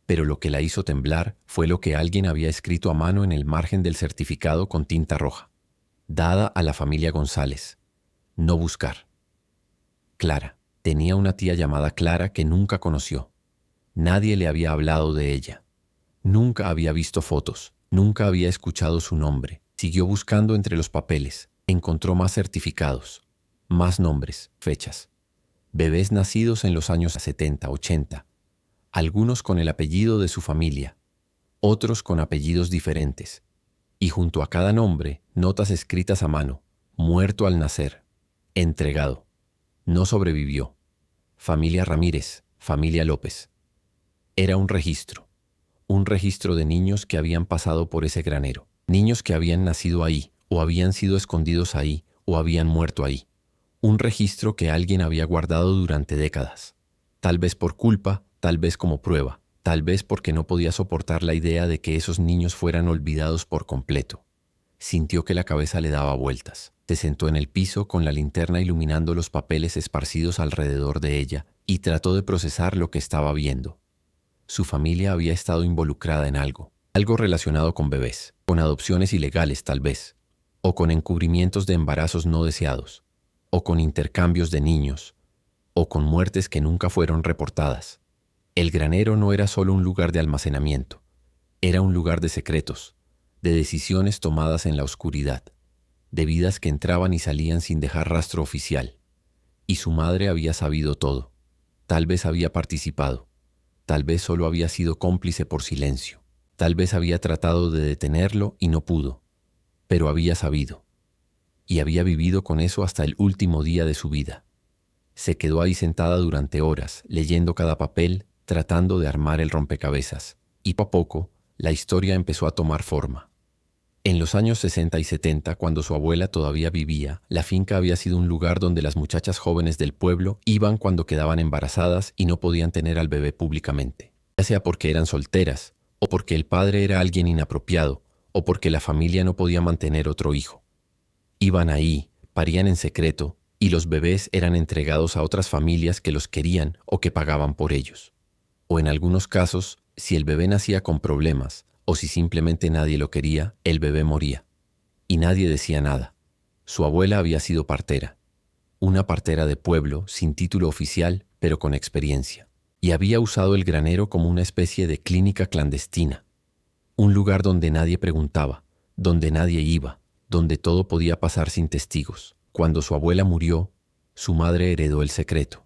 Pero lo que la hizo temblar fue lo que alguien había escrito a mano en el margen del certificado con tinta roja. Dada a la familia González. No buscar. Clara. Tenía una tía llamada Clara que nunca conoció. Nadie le había hablado de ella. Nunca había visto fotos. Nunca había escuchado su nombre. Siguió buscando entre los papeles. Encontró más certificados. Más nombres, fechas. Bebés nacidos en los años 70, 80. Algunos con el apellido de su familia, otros con apellidos diferentes, y junto a cada nombre, notas escritas a mano: muerto al nacer, entregado, no sobrevivió, familia Ramírez, familia López. Era un registro de niños que habían pasado por ese granero, niños que habían nacido ahí, o habían sido escondidos ahí, o habían muerto ahí. Un registro que alguien había guardado durante décadas, tal vez por culpa, tal vez como prueba, tal vez porque no podía soportar la idea de que esos niños fueran olvidados por completo. Sintió que la cabeza le daba vueltas. Se sentó en el piso con la linterna iluminando los papeles esparcidos alrededor de ella y trató de procesar lo que estaba viendo. Su familia había estado involucrada en algo relacionado con bebés, con adopciones ilegales tal vez, o con encubrimientos de embarazos no deseados, o con intercambios de niños, o con muertes que nunca fueron reportadas. El granero no era solo un lugar de almacenamiento, era un lugar de secretos, de decisiones tomadas en la oscuridad, de vidas que entraban y salían sin dejar rastro oficial. Y su madre había sabido todo. Tal vez había participado, tal vez solo había sido cómplice por silencio, tal vez había tratado de detenerlo y no pudo, pero había sabido. Y había vivido con eso hasta el último día de su vida. Se quedó ahí sentada durante horas, leyendo cada papel, tratando de armar el rompecabezas, y poco a poco la historia empezó a tomar forma. En los años 60 y 70, cuando su abuela todavía vivía, la finca había sido un lugar donde las muchachas jóvenes del pueblo iban cuando quedaban embarazadas y no podían tener al bebé públicamente, ya sea porque eran solteras, o porque el padre era alguien inapropiado, o porque la familia no podía mantener otro hijo. Iban ahí, parían en secreto, y los bebés eran entregados a otras familias que los querían o que pagaban por ellos. O en algunos casos, si el bebé nacía con problemas, o si simplemente nadie lo quería, el bebé moría. Y nadie decía nada. Su abuela había sido partera. Una partera de pueblo, sin título oficial, pero con experiencia. Y había usado el granero como una especie de clínica clandestina. Un lugar donde nadie preguntaba, donde nadie iba, donde todo podía pasar sin testigos. Cuando su abuela murió, su madre heredó el secreto.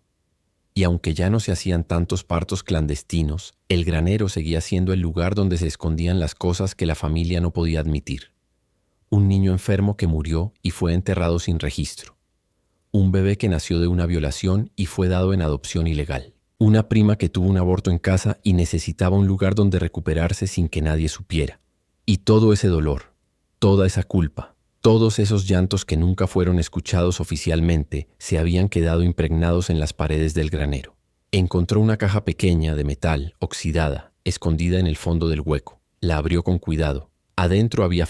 Y aunque ya no se hacían tantos partos clandestinos, el granero seguía siendo el lugar donde se escondían las cosas que la familia no podía admitir. Un niño enfermo que murió y fue enterrado sin registro. Un bebé que nació de una violación y fue dado en adopción ilegal. Una prima que tuvo un aborto en casa y necesitaba un lugar donde recuperarse sin que nadie supiera. Y todo ese dolor, toda esa culpa, todos esos llantos que nunca fueron escuchados oficialmente se habían quedado impregnados en las paredes del granero. Encontró una caja pequeña de metal, oxidada, escondida en el fondo del hueco. La abrió con cuidado. Adentro había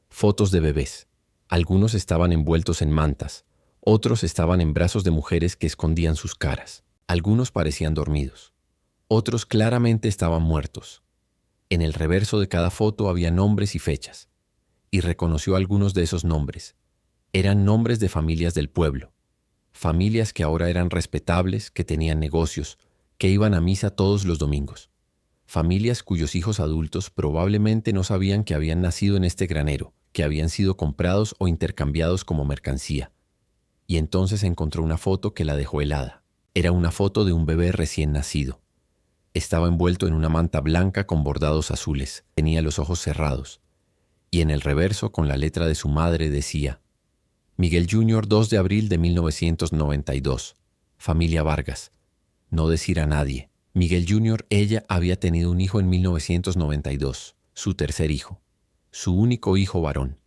fotos de bebés. Algunos estaban envueltos en mantas, otros estaban en brazos de mujeres que escondían sus caras. Algunos parecían dormidos. Otros claramente estaban muertos. En el reverso de cada foto había nombres y fechas. Y reconoció algunos de esos nombres. Eran nombres de familias del pueblo. Familias que ahora eran respetables, que tenían negocios, que iban a misa todos los domingos. Familias cuyos hijos adultos probablemente no sabían que habían nacido en este granero, que habían sido comprados o intercambiados como mercancía. Y entonces encontró una foto que la dejó helada. Era una foto de un bebé recién nacido. Estaba envuelto en una manta blanca con bordados azules. Tenía los ojos cerrados. Y en el reverso, con la letra de su madre, decía: Miguel Jr., 2 de abril de 1992. Familia Vargas. No decir a nadie. Miguel Jr., ella había tenido un hijo en 1992, su tercer hijo. Su único hijo varón.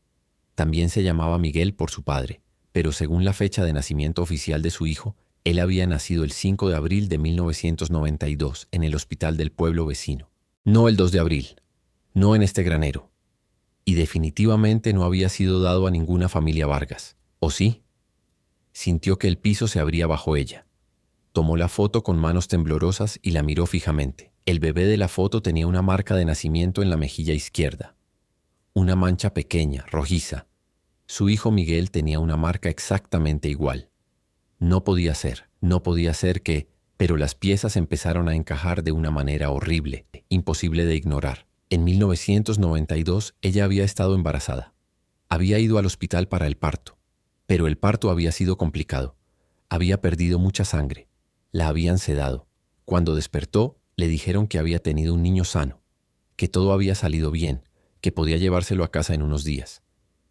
También se llamaba Miguel por su padre, pero según la fecha de nacimiento oficial de su hijo, él había nacido el 5 de abril de 1992 en el hospital del pueblo vecino. No el 2 de abril, no en este granero. Y definitivamente no había sido dado a ninguna familia Vargas. ¿O sí? Sintió que el piso se abría bajo ella. Tomó la foto con manos temblorosas y la miró fijamente. El bebé de la foto tenía una marca de nacimiento en la mejilla izquierda. Una mancha pequeña, rojiza. Su hijo Miguel tenía una marca exactamente igual. No podía ser que, pero las piezas empezaron a encajar de una manera horrible, imposible de ignorar. En 1992 ella había estado embarazada. Había ido al hospital para el parto, pero el parto había sido complicado. Había perdido mucha sangre. La habían sedado. Cuando despertó, le dijeron que había tenido un niño sano, que todo había salido bien, que podía llevárselo a casa en unos días.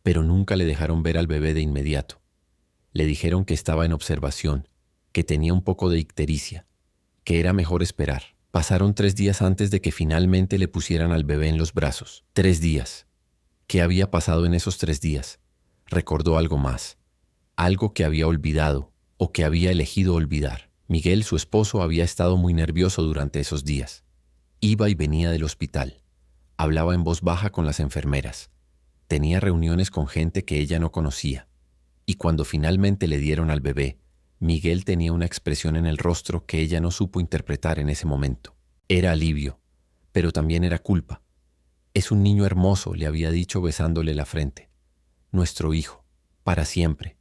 Pero nunca le dejaron ver al bebé de inmediato. Le dijeron que estaba en observación, que tenía un poco de ictericia, que era mejor esperar. Pasaron 3 días antes de que finalmente le pusieran al bebé en los brazos. 3 días. ¿Qué había pasado en esos 3 días? Recordó algo más. Algo que había olvidado o que había elegido olvidar. Miguel, su esposo, había estado muy nervioso durante esos días. Iba y venía del hospital. Hablaba en voz baja con las enfermeras. Tenía reuniones con gente que ella no conocía. Y cuando finalmente le dieron al bebé, Miguel tenía una expresión en el rostro que ella no supo interpretar en ese momento. Era alivio, pero también era culpa. Es un niño hermoso, le había dicho besándole la frente. Nuestro hijo, para siempre.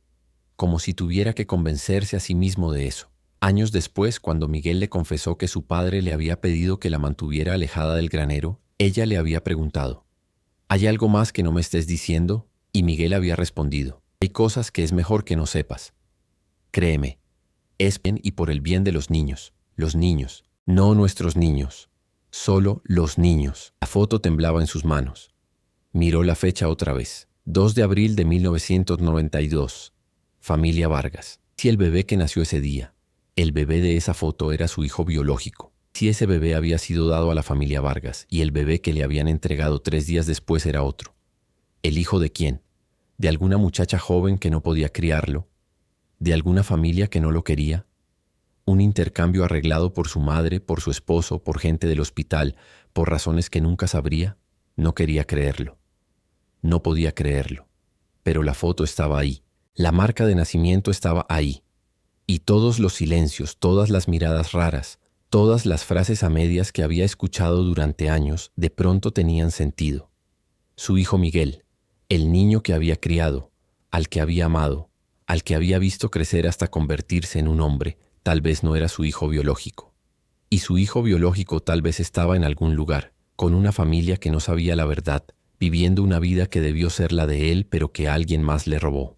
Como si tuviera que convencerse a sí mismo de eso. Años después, cuando Miguel le confesó que su padre le había pedido que la mantuviera alejada del granero, ella le había preguntado: ¿hay algo más que no me estés diciendo? Y Miguel había respondido: hay cosas que es mejor que no sepas. Créeme, es bien y por el bien de los niños, no nuestros niños, solo los niños. La foto temblaba en sus manos. Miró la fecha otra vez, 2 de abril de 1992, familia Vargas. Si el bebé que nació ese día, el bebé de esa foto era su hijo biológico, si ese bebé había sido dado a la familia Vargas y el bebé que le habían entregado 3 días después era otro. ¿El hijo de quién? ¿De alguna muchacha joven que no podía criarlo? ¿De alguna familia que no lo quería? Un intercambio arreglado por su madre, por su esposo, por gente del hospital, por razones que nunca sabría. No quería creerlo. No podía creerlo. Pero la foto estaba ahí. La marca de nacimiento estaba ahí. Y todos los silencios, todas las miradas raras, Todas las frases a medias que había escuchado durante años de pronto tenían sentido. Su hijo Miguel, el niño que había criado, al que había amado, al que había visto crecer hasta convertirse en un hombre, tal vez no era su hijo biológico. Y su hijo biológico tal vez estaba en algún lugar, con una familia que no sabía la verdad, viviendo una vida que debió ser la de él, pero que alguien más le robó.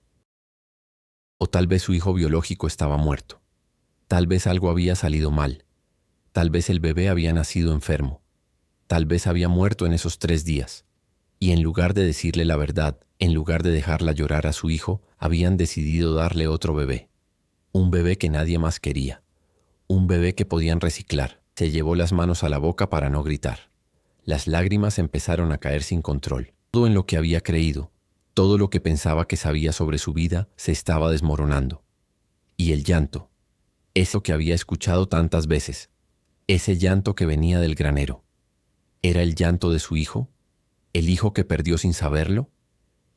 O tal vez su hijo biológico estaba muerto. Tal vez algo había salido mal. Tal vez el bebé había nacido enfermo. Tal vez había muerto en esos 3 días. Y en lugar de decirle la verdad, en lugar de dejarla llorar a su hijo, habían decidido darle otro bebé. Un bebé que nadie más quería. Un bebé que podían reciclar. Se llevó las manos a la boca para no gritar. Las lágrimas empezaron a caer sin control. Todo en lo que había creído, todo lo que pensaba que sabía sobre su vida, se estaba desmoronando. Y el llanto, eso que había escuchado tantas veces, ese llanto que venía del granero. ¿Era el llanto de su hijo? ¿El hijo que perdió sin saberlo?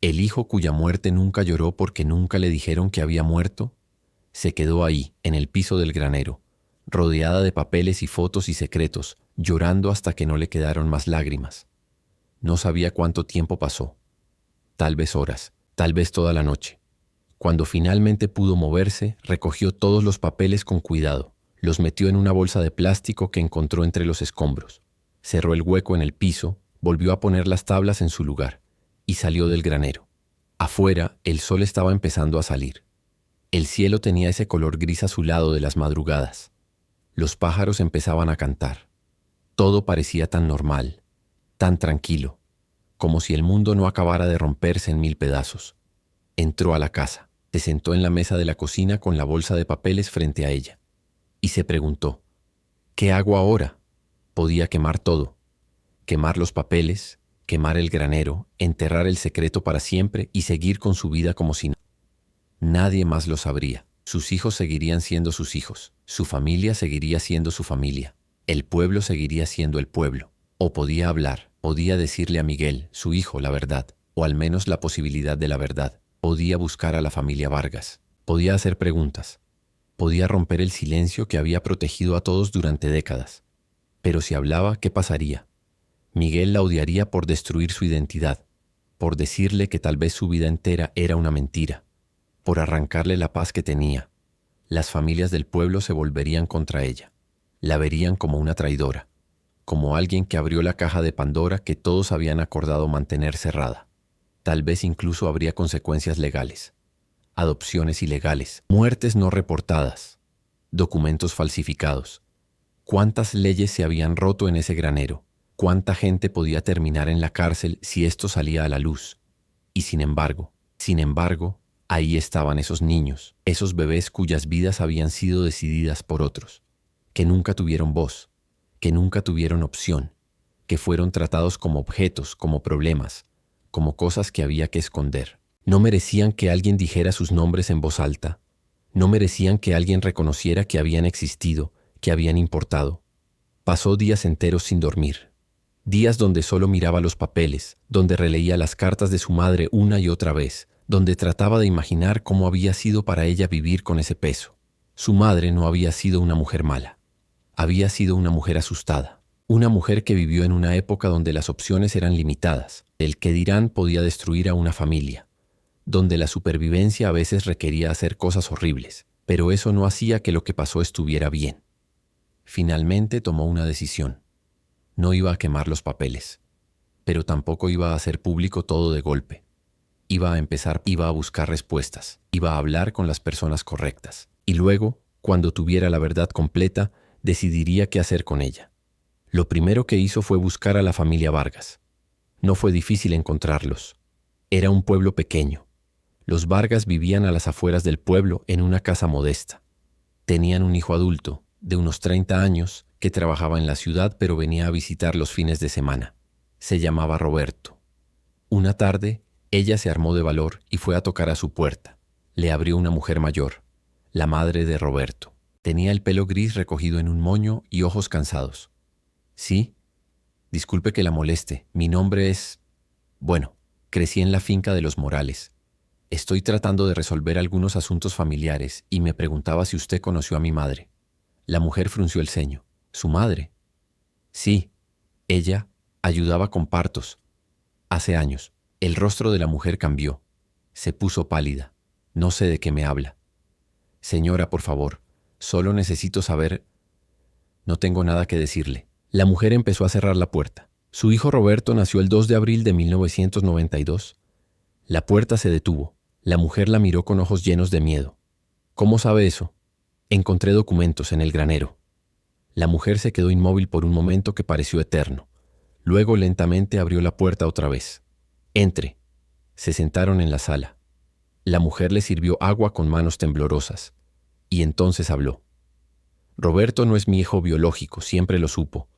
¿El hijo cuya muerte nunca lloró porque nunca le dijeron que había muerto? Se quedó ahí, en el piso del granero, rodeada de papeles y fotos y secretos, llorando hasta que no le quedaron más lágrimas. No sabía cuánto tiempo pasó. Tal vez horas, tal vez toda la noche. Cuando finalmente pudo moverse, recogió todos los papeles con cuidado. Los metió en una bolsa de plástico que encontró entre los escombros. Cerró el hueco en el piso, volvió a poner las tablas en su lugar y salió del granero. Afuera, el sol estaba empezando a salir. El cielo tenía ese color gris azulado de las madrugadas. Los pájaros empezaban a cantar. Todo parecía tan normal, tan tranquilo, como si el mundo no acabara de romperse en 1000 pedazos. Entró a la casa, se sentó en la mesa de la cocina con la bolsa de papeles frente a ella. Y se preguntó, ¿qué hago ahora? Podía quemar todo. Quemar los papeles, quemar el granero, enterrar el secreto para siempre y seguir con su vida como si nadie más lo sabría. Sus hijos seguirían siendo sus hijos. Su familia seguiría siendo su familia. El pueblo seguiría siendo el pueblo. O podía hablar, podía decirle a Miguel, su hijo, la verdad, o al menos la posibilidad de la verdad. Podía buscar a la familia Vargas. Podía hacer preguntas. Podía romper el silencio que había protegido a todos durante décadas. Pero si hablaba, ¿qué pasaría? Miguel la odiaría por destruir su identidad, por decirle que tal vez su vida entera era una mentira, por arrancarle la paz que tenía. Las familias del pueblo se volverían contra ella. La verían como una traidora, como alguien que abrió la caja de Pandora que todos habían acordado mantener cerrada. Tal vez incluso habría consecuencias legales. Adopciones ilegales, muertes no reportadas, documentos falsificados. ¿Cuántas leyes se habían roto en ese granero? ¿Cuánta gente podía terminar en la cárcel si esto salía a la luz? Y sin embargo, ahí estaban esos niños, esos bebés cuyas vidas habían sido decididas por otros, que nunca tuvieron voz, que nunca tuvieron opción, que fueron tratados como objetos, como problemas, como cosas que había que esconder. No merecían que alguien dijera sus nombres en voz alta. No merecían que alguien reconociera que habían existido, que habían importado. Pasó días enteros sin dormir. Días donde solo miraba los papeles, donde releía las cartas de su madre una y otra vez, donde trataba de imaginar cómo había sido para ella vivir con ese peso. Su madre no había sido una mujer mala. Había sido una mujer asustada. Una mujer que vivió en una época donde las opciones eran limitadas. El que dirán podía destruir a una familia, donde la supervivencia a veces requería hacer cosas horribles, pero eso no hacía que lo que pasó estuviera bien. Finalmente tomó una decisión. No iba a quemar los papeles, pero tampoco iba a hacer público todo de golpe. Iba a buscar respuestas, iba a hablar con las personas correctas, y luego, cuando tuviera la verdad completa, decidiría qué hacer con ella. Lo primero que hizo fue buscar a la familia Vargas. No fue difícil encontrarlos. Era un pueblo pequeño. Los Vargas vivían a las afueras del pueblo en una casa modesta. Tenían un hijo adulto, de unos 30 años, que trabajaba en la ciudad pero venía a visitar los fines de semana. Se llamaba Roberto. Una tarde, ella se armó de valor y fue a tocar a su puerta. Le abrió una mujer mayor, la madre de Roberto. Tenía el pelo gris recogido en un moño y ojos cansados. ¿Sí? Disculpe que la moleste. Mi nombre es... Bueno, crecí en la finca de los Morales. Estoy tratando de resolver algunos asuntos familiares y me preguntaba si usted conoció a mi madre. La mujer frunció el ceño. ¿Su madre? Sí, ella ayudaba con partos. Hace años. El rostro de la mujer cambió. Se puso pálida. No sé de qué me habla. Señora, por favor, solo necesito saber. No tengo nada que decirle. La mujer empezó a cerrar la puerta. Su hijo Roberto nació el 2 de abril de 1992. La puerta se detuvo. La mujer la miró con ojos llenos de miedo. ¿Cómo sabe eso? Encontré documentos en el granero. La mujer se quedó inmóvil por un momento que pareció eterno. Luego lentamente abrió la puerta otra vez. Entre. Se sentaron en la sala. La mujer le sirvió agua con manos temblorosas. Y entonces habló. Roberto no es mi hijo biológico, siempre lo supo.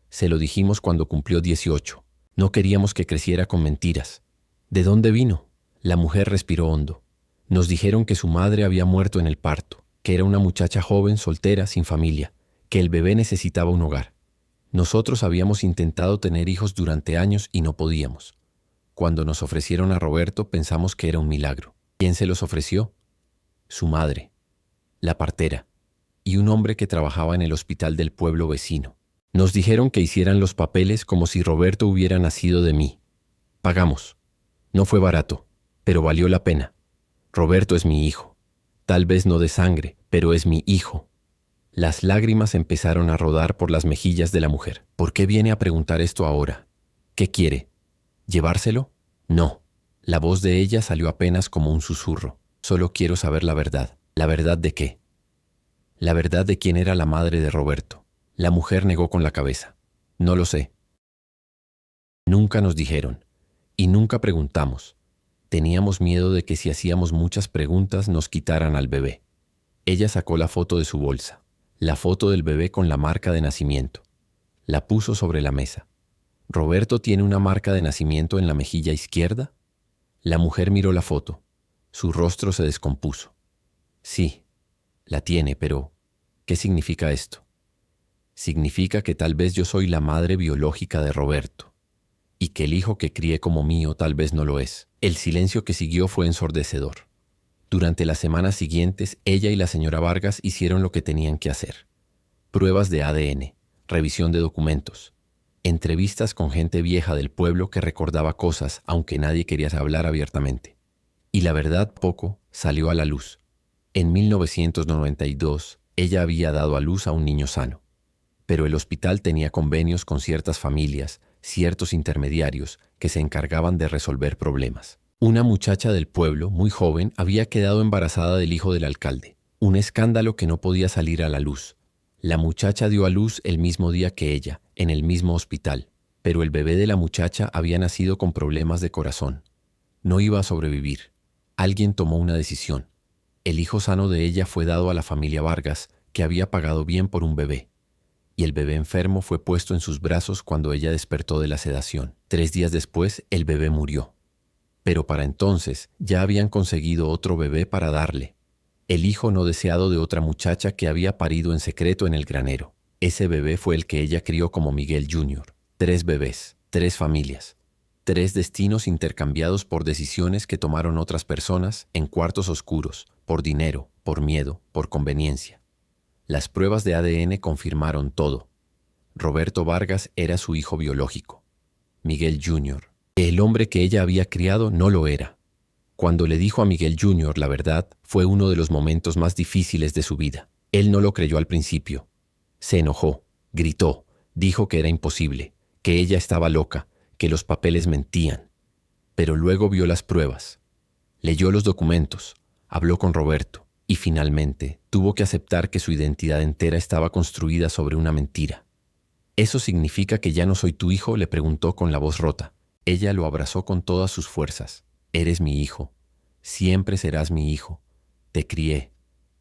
Se lo dijimos cuando cumplió 18. No queríamos que creciera con mentiras. ¿De dónde vino? La mujer respiró hondo. Nos dijeron que su madre había muerto en el parto, que era una muchacha joven, soltera, sin familia, que el bebé necesitaba un hogar. Nosotros habíamos intentado tener hijos durante años y no podíamos. Cuando nos ofrecieron a Roberto pensamos que era un milagro. ¿Quién se los ofreció? Su madre, la partera, y un hombre que trabajaba en el hospital del pueblo vecino. Nos dijeron que hicieran los papeles como si Roberto hubiera nacido de mí. Pagamos. No fue barato, pero valió la pena. Roberto es mi hijo. Tal vez no de sangre, pero es mi hijo. Las lágrimas empezaron a rodar por las mejillas de la mujer. ¿Por qué viene a preguntar esto ahora? ¿Qué quiere? ¿Llevárselo? No. La voz de ella salió apenas como un susurro. Solo quiero saber la verdad. ¿La verdad de qué? La verdad de quién era la madre de Roberto. La mujer negó con la cabeza. No lo sé. Nunca nos dijeron. Y nunca preguntamos. Teníamos miedo de que si hacíamos muchas preguntas nos quitaran al bebé. Ella sacó la foto de su bolsa. La foto del bebé con la marca de nacimiento. La puso sobre la mesa. ¿Roberto tiene una marca de nacimiento en la mejilla izquierda? La mujer miró la foto. Su rostro se descompuso. Sí, la tiene, pero ¿qué significa esto? Significa que tal vez yo soy la madre biológica de Roberto, y que el hijo que crié como mío tal vez no lo es. El silencio que siguió fue ensordecedor. Durante las semanas siguientes, ella y la señora Vargas hicieron lo que tenían que hacer. Pruebas de ADN, revisión de documentos, entrevistas con gente vieja del pueblo que recordaba cosas, aunque nadie quería hablar abiertamente. Y la verdad poco salió a la luz. En 1992, ella había dado a luz a un niño sano. Pero el hospital tenía convenios con ciertas familias, ciertos intermediarios, que se encargaban de resolver problemas. Una muchacha del pueblo, muy joven, había quedado embarazada del hijo del alcalde. Un escándalo que no podía salir a la luz. La muchacha dio a luz el mismo día que ella, en el mismo hospital, pero el bebé de la muchacha había nacido con problemas de corazón. No iba a sobrevivir. Alguien tomó una decisión. El hijo sano de ella fue dado a la familia Vargas, que había pagado bien por un bebé. Y el bebé enfermo fue puesto en sus brazos cuando ella despertó de la sedación. 3 días después, el bebé murió. Pero para entonces ya habían conseguido otro bebé para darle. El hijo no deseado de otra muchacha que había parido en secreto en el granero. Ese bebé fue el que ella crió como Miguel Jr. 3 bebés, 3 familias, 3 destinos intercambiados por decisiones que tomaron otras personas en cuartos oscuros, por dinero, por miedo, por conveniencia. Las pruebas de ADN confirmaron todo. Roberto Vargas era su hijo biológico. Miguel Jr. El hombre que ella había criado no lo era. Cuando le dijo a Miguel Jr. la verdad, fue uno de los momentos más difíciles de su vida. Él no lo creyó al principio. Se enojó, gritó, dijo que era imposible, que ella estaba loca, que los papeles mentían. Pero luego vio las pruebas. Leyó los documentos, habló con Roberto y finalmente tuvo que aceptar que su identidad entera estaba construida sobre una mentira. ¿Eso significa que ya no soy tu hijo?, le preguntó con la voz rota. Ella lo abrazó con todas sus fuerzas. Eres mi hijo. Siempre serás mi hijo. Te crié.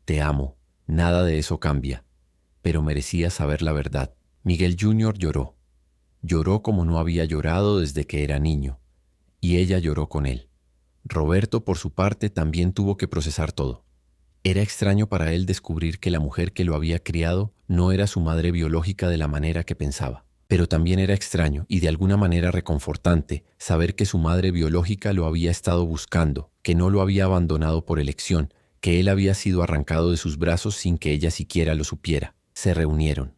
Te amo. Nada de eso cambia. Pero merecías saber la verdad. Miguel Jr. lloró. Lloró como no había llorado desde que era niño. Y ella lloró con él. Roberto, por su parte, también tuvo que procesar todo. Era extraño para él descubrir que la mujer que lo había criado no era su madre biológica de la manera que pensaba. Pero también era extraño y de alguna manera reconfortante saber que su madre biológica lo había estado buscando, que no lo había abandonado por elección, que él había sido arrancado de sus brazos sin que ella siquiera lo supiera. Se reunieron.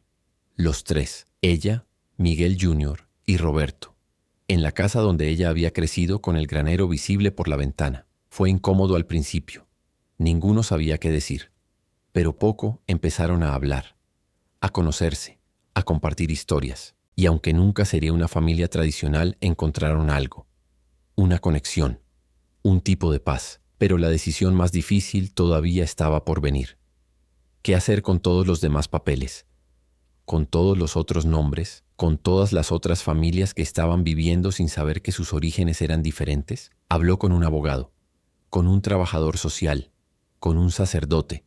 Los tres, ella, Miguel Jr. y Roberto. En la casa donde ella había crecido con el granero visible por la ventana. Fue incómodo al principio. Ninguno sabía qué decir. Pero poco empezaron a hablar, a conocerse, a compartir historias. Y aunque nunca sería una familia tradicional, encontraron algo. Una conexión, un tipo de paz. Pero la decisión más difícil todavía estaba por venir. ¿Qué hacer con todos los demás papeles? Con todos los otros nombres, con todas las otras familias que estaban viviendo sin saber que sus orígenes eran diferentes. Habló con un abogado, con un trabajador social, con un sacerdote.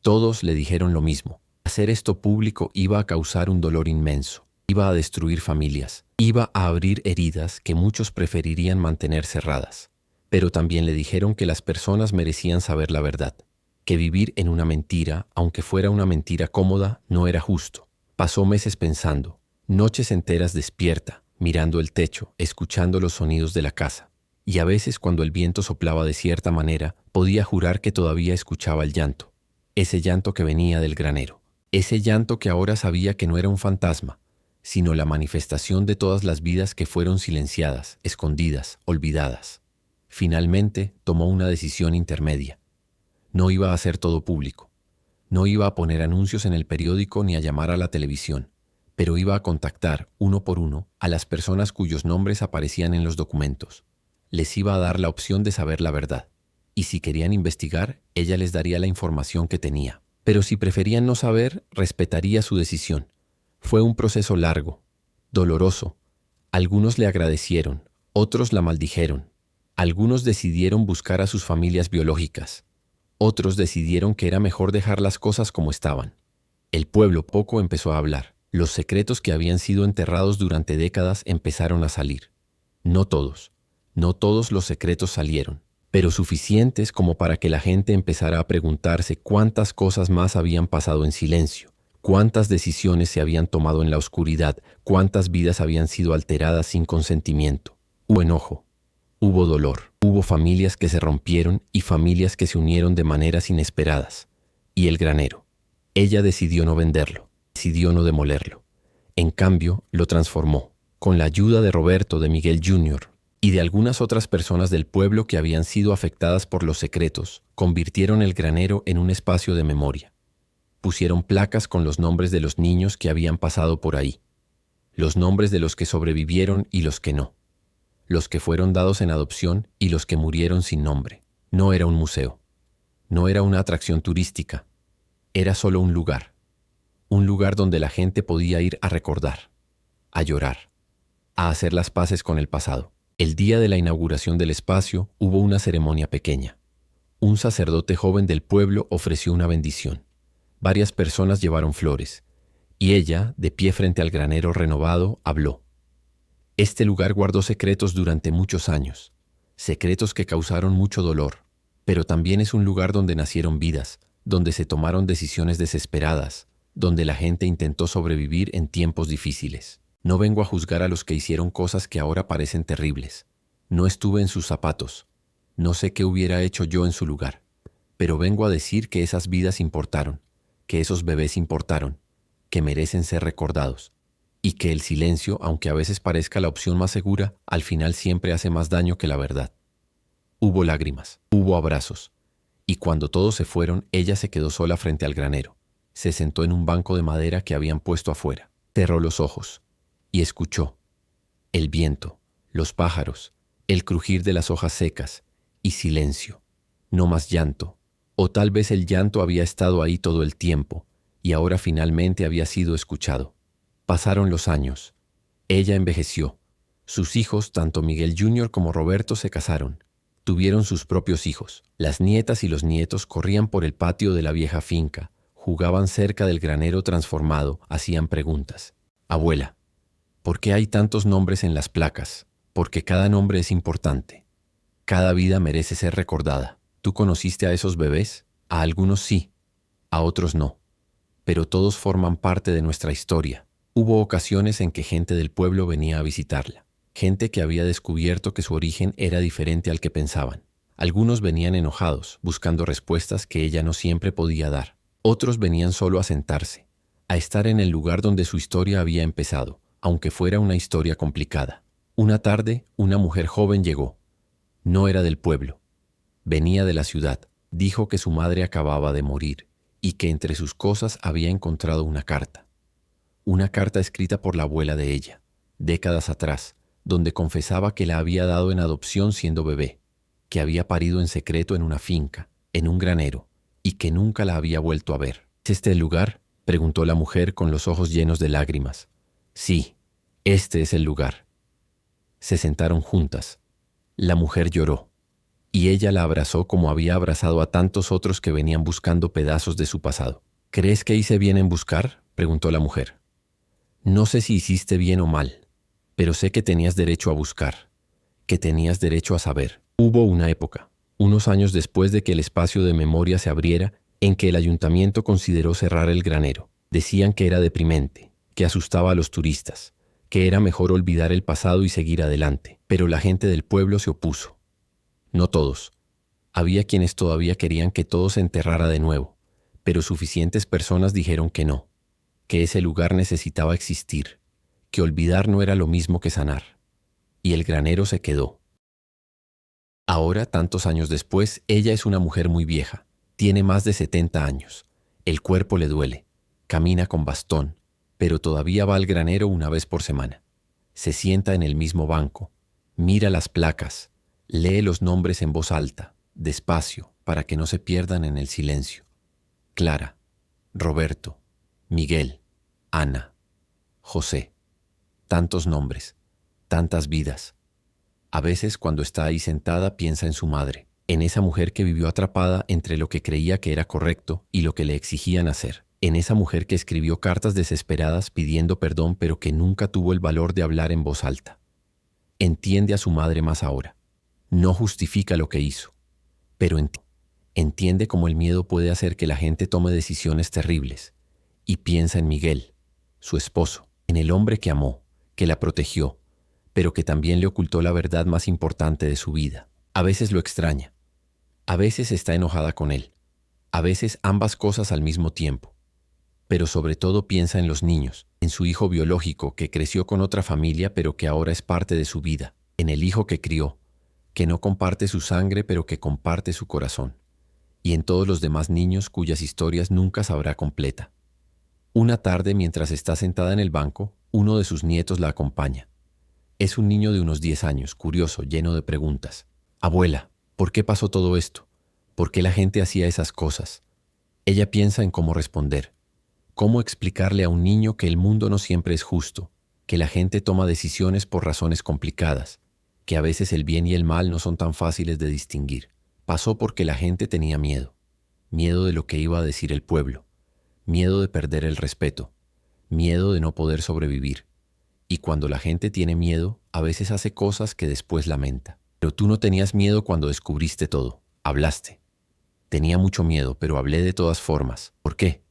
Todos le dijeron lo mismo. Hacer esto público iba a causar un dolor inmenso, iba a destruir familias, iba a abrir heridas que muchos preferirían mantener cerradas. Pero también le dijeron que las personas merecían saber la verdad, que vivir en una mentira, aunque fuera una mentira cómoda, no era justo. Pasó meses pensando, noches enteras despierta, mirando el techo, escuchando los sonidos de la casa. Y a veces cuando el viento soplaba de cierta manera, podía jurar que todavía escuchaba el llanto. Ese llanto que venía del granero. Ese llanto que ahora sabía que no era un fantasma, sino la manifestación de todas las vidas que fueron silenciadas, escondidas, olvidadas. Finalmente tomó una decisión intermedia. No iba a hacer todo público. No iba a poner anuncios en el periódico ni a llamar a la televisión, pero iba a contactar, uno por uno, a las personas cuyos nombres aparecían en los documentos. Les iba a dar la opción de saber la verdad. Y si querían investigar, ella les daría la información que tenía. Pero si preferían no saber, respetaría su decisión. Fue un proceso largo, doloroso. Algunos le agradecieron, otros la maldijeron. Algunos decidieron buscar a sus familias biológicas. Otros decidieron que era mejor dejar las cosas como estaban. El pueblo poco empezó a hablar. Los secretos que habían sido enterrados durante décadas empezaron a salir. No todos los secretos salieron, pero suficientes como para que la gente empezara a preguntarse cuántas cosas más habían pasado en silencio, cuántas decisiones se habían tomado en la oscuridad, cuántas vidas habían sido alteradas sin consentimiento. Hubo enojo, hubo dolor, hubo familias que se rompieron y familias que se unieron de maneras inesperadas. Y el granero. Ella decidió no venderlo, decidió no demolerlo. En cambio, lo transformó, con la ayuda de Roberto, de Miguel Jr., y de algunas otras personas del pueblo que habían sido afectadas por los secretos, convirtieron el granero en un espacio de memoria. Pusieron placas con los nombres de los niños que habían pasado por ahí, los nombres de los que sobrevivieron y los que no, los que fueron dados en adopción y los que murieron sin nombre. No era un museo, no era una atracción turística, era solo un lugar donde la gente podía ir a recordar, a llorar, a hacer las paces con el pasado. El día de la inauguración del espacio hubo una ceremonia pequeña. Un sacerdote joven del pueblo ofreció una bendición. Varias personas llevaron flores, y ella, de pie frente al granero renovado, habló. Este lugar guardó secretos durante muchos años, secretos que causaron mucho dolor, pero también es un lugar donde nacieron vidas, donde se tomaron decisiones desesperadas, donde la gente intentó sobrevivir en tiempos difíciles. No vengo a juzgar a los que hicieron cosas que ahora parecen terribles. No estuve en sus zapatos. No sé qué hubiera hecho yo en su lugar. Pero vengo a decir que esas vidas importaron, que esos bebés importaron, que merecen ser recordados, y que el silencio, aunque a veces parezca la opción más segura, al final siempre hace más daño que la verdad. Hubo lágrimas, hubo abrazos, y cuando todos se fueron, ella se quedó sola frente al granero. Se sentó en un banco de madera que habían puesto afuera. Cerró los ojos y escuchó el viento, los pájaros, el crujir de las hojas secas y silencio. No más llanto. O tal vez el llanto había estado ahí todo el tiempo y ahora finalmente había sido escuchado. Pasaron los años. Ella envejeció. Sus hijos, tanto Miguel Jr. como Roberto, se casaron. Tuvieron sus propios hijos. Las nietas y los nietos corrían por el patio de la vieja finca, jugaban cerca del granero transformado, hacían preguntas. Abuela, ¿por qué hay tantos nombres en las placas? Porque cada nombre es importante. Cada vida merece ser recordada. ¿Tú conociste a esos bebés? A algunos sí, a otros no. Pero todos forman parte de nuestra historia. Hubo ocasiones en que gente del pueblo venía a visitarla. Gente que había descubierto que su origen era diferente al que pensaban. Algunos venían enojados, buscando respuestas que ella no siempre podía dar. Otros venían solo a sentarse, a estar en el lugar donde su historia había empezado, aunque fuera una historia complicada. Una tarde, una mujer joven llegó. No era del pueblo. Venía de la ciudad. Dijo que su madre acababa de morir y que entre sus cosas había encontrado una carta. Una carta escrita por la abuela de ella, décadas atrás, donde confesaba que la había dado en adopción siendo bebé, que había parido en secreto en una finca, en un granero, y que nunca la había vuelto a ver. ¿Es este el lugar?, preguntó la mujer con los ojos llenos de lágrimas. Sí, este es el lugar. Se sentaron juntas. La mujer lloró, y ella la abrazó como había abrazado a tantos otros que venían buscando pedazos de su pasado. ¿Crees que hice bien en buscar?, preguntó la mujer. No sé si hiciste bien o mal, pero sé que tenías derecho a buscar, que tenías derecho a saber. Hubo una época, unos años después de que el espacio de memoria se abriera, en que el ayuntamiento consideró cerrar el granero. Decían que era deprimente, que asustaba a los turistas, que era mejor olvidar el pasado y seguir adelante. Pero la gente del pueblo se opuso. No todos. Había quienes todavía querían que todo se enterrara de nuevo, pero suficientes personas dijeron que no, que ese lugar necesitaba existir, que olvidar no era lo mismo que sanar. Y el granero se quedó. Ahora, tantos años después, ella es una mujer muy vieja. Tiene más de 70 años. El cuerpo le duele. Camina con bastón, pero todavía va al granero una vez por semana. Se sienta en el mismo banco, mira las placas, lee los nombres en voz alta, despacio, para que no se pierdan en el silencio. Clara, Roberto, Miguel, Ana, José. Tantos nombres, tantas vidas. A veces, cuando está ahí sentada, piensa en su madre, en esa mujer que vivió atrapada entre lo que creía que era correcto y lo que le exigían hacer, en esa mujer que escribió cartas desesperadas pidiendo perdón pero que nunca tuvo el valor de hablar en voz alta. Entiende a su madre más ahora. No justifica lo que hizo, pero entiende cómo el miedo puede hacer que la gente tome decisiones terribles. Y piensa en Miguel, su esposo, en el hombre que amó, que la protegió, pero que también le ocultó la verdad más importante de su vida. A veces lo extraña. A veces está enojada con él. A veces ambas cosas al mismo tiempo. Pero sobre todo piensa en los niños, en su hijo biológico que creció con otra familia pero que ahora es parte de su vida, en el hijo que crió, que no comparte su sangre pero que comparte su corazón, y en todos los demás niños cuyas historias nunca sabrá completa. Una tarde, mientras está sentada en el banco, uno de sus nietos la acompaña. Es un niño de unos 10 años, curioso, lleno de preguntas. Abuela, ¿por qué pasó todo esto? ¿Por qué la gente hacía esas cosas? Ella piensa en cómo responder. ¿Cómo explicarle a un niño que el mundo no siempre es justo, que la gente toma decisiones por razones complicadas, que a veces el bien y el mal no son tan fáciles de distinguir? Pasó porque la gente tenía miedo. Miedo de lo que iba a decir el pueblo. Miedo de perder el respeto. Miedo de no poder sobrevivir. Y cuando la gente tiene miedo, a veces hace cosas que después lamenta. Pero tú no tenías miedo cuando descubriste todo. Hablaste. Tenía mucho miedo, pero hablé de todas formas. ¿Por qué?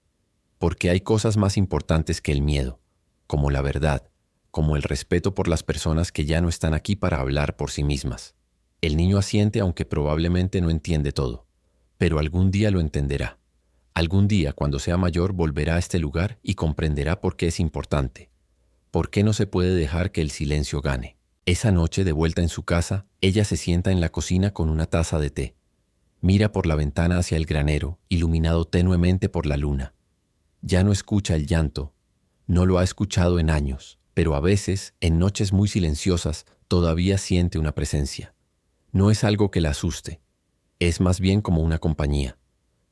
Porque hay cosas más importantes que el miedo, como la verdad, como el respeto por las personas que ya no están aquí para hablar por sí mismas. El niño asiente aunque probablemente no entiende todo, pero algún día lo entenderá. Algún día, cuando sea mayor, volverá a este lugar y comprenderá por qué es importante. ¿Por qué no se puede dejar que el silencio gane? Esa noche, de vuelta en su casa, ella se sienta en la cocina con una taza de té. Mira por la ventana hacia el granero, iluminado tenuemente por la luna. Ya no escucha el llanto, no lo ha escuchado en años, pero a veces, en noches muy silenciosas, todavía siente una presencia. No es algo que la asuste, es más bien como una compañía,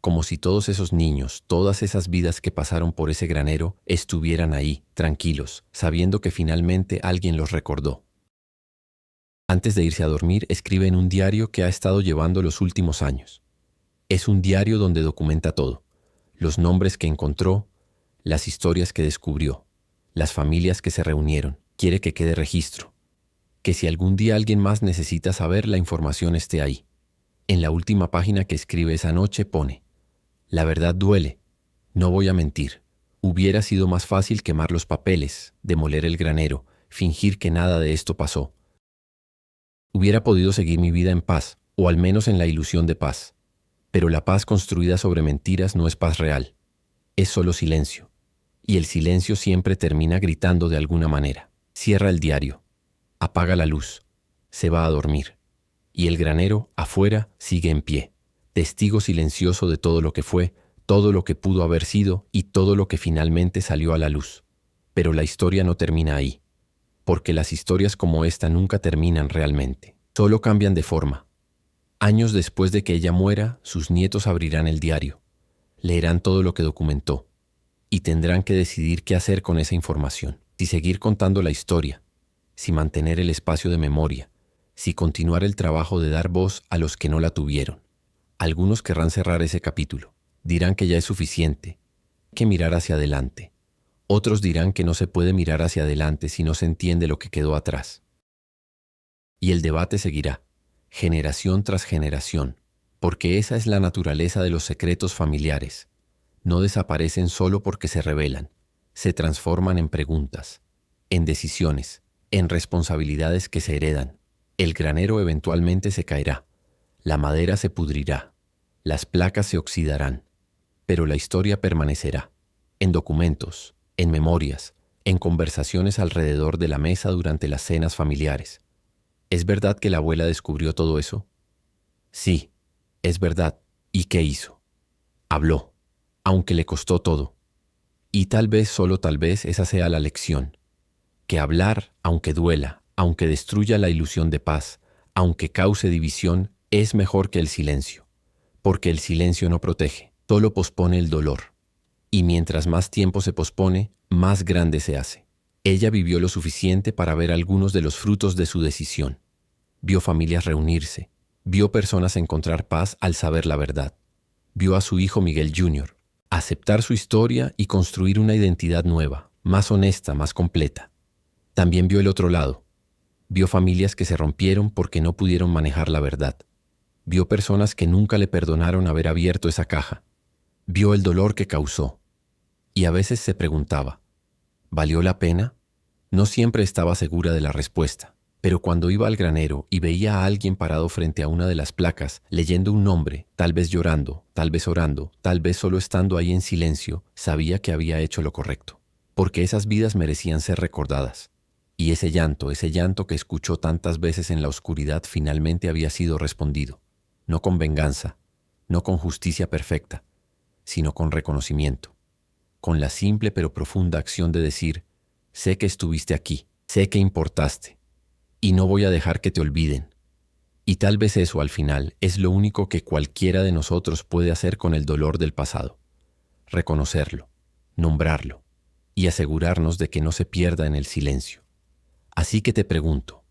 como si todos esos niños, todas esas vidas que pasaron por ese granero, estuvieran ahí, tranquilos, sabiendo que finalmente alguien los recordó. Antes de irse a dormir, escribe en un diario que ha estado llevando los últimos años. Es un diario donde documenta todo. Los nombres que encontró, las historias que descubrió, las familias que se reunieron. Quiere que quede registro, que si algún día alguien más necesita saber, la información esté ahí. En la última página que escribe esa noche pone: la verdad duele, no voy a mentir. Hubiera sido más fácil quemar los papeles, demoler el granero, fingir que nada de esto pasó. Hubiera podido seguir mi vida en paz, o al menos en la ilusión de paz. Pero la paz construida sobre mentiras no es paz real. Es solo silencio. Y el silencio siempre termina gritando de alguna manera. Cierra el diario, apaga la luz, se va a dormir. Y el granero, afuera, sigue en pie, testigo silencioso de todo lo que fue, todo lo que pudo haber sido y todo lo que finalmente salió a la luz. Pero la historia no termina ahí, porque las historias como esta nunca terminan realmente, solo cambian de forma. Años después de que ella muera, sus nietos abrirán el diario, leerán todo lo que documentó y tendrán que decidir qué hacer con esa información, si seguir contando la historia, si mantener el espacio de memoria, si continuar el trabajo de dar voz a los que no la tuvieron. Algunos querrán cerrar ese capítulo, dirán que ya es suficiente, que mirar hacia adelante. Otros dirán que no se puede mirar hacia adelante si no se entiende lo que quedó atrás. Y el debate seguirá, generación tras generación, porque esa es la naturaleza de los secretos familiares. No desaparecen solo porque se revelan, se transforman en preguntas, en decisiones, en responsabilidades que se heredan. El granero eventualmente se caerá, la madera se pudrirá, las placas se oxidarán, pero la historia permanecerá, en documentos, en memorias, en conversaciones alrededor de la mesa durante las cenas familiares. ¿Es verdad que la abuela descubrió todo eso? Sí, es verdad. ¿Y qué hizo? Habló, aunque le costó todo. Y tal vez, solo tal vez, esa sea la lección. Que hablar, aunque duela, aunque destruya la ilusión de paz, aunque cause división, es mejor que el silencio. Porque el silencio no protege, solo pospone el dolor. Y mientras más tiempo se pospone, más grande se hace. Ella vivió lo suficiente para ver algunos de los frutos de su decisión. Vio familias reunirse, vio personas encontrar paz al saber la verdad. Vio a su hijo Miguel Jr. aceptar su historia y construir una identidad nueva, más honesta, más completa. También vio el otro lado. Vio familias que se rompieron porque no pudieron manejar la verdad. Vio personas que nunca le perdonaron haber abierto esa caja. Vio el dolor que causó. Y a veces se preguntaba, ¿valió la pena? No siempre estaba segura de la respuesta, pero cuando iba al granero y veía a alguien parado frente a una de las placas, leyendo un nombre, tal vez llorando, tal vez orando, tal vez solo estando ahí en silencio, sabía que había hecho lo correcto, porque esas vidas merecían ser recordadas. Y ese llanto que escuchó tantas veces en la oscuridad finalmente había sido respondido, no con venganza, no con justicia perfecta, sino con reconocimiento, con la simple pero profunda acción de decir, sé que estuviste aquí, sé que importaste, y no voy a dejar que te olviden. Y tal vez eso al final es lo único que cualquiera de nosotros puede hacer con el dolor del pasado, reconocerlo, nombrarlo, y asegurarnos de que no se pierda en el silencio. Así que te pregunto,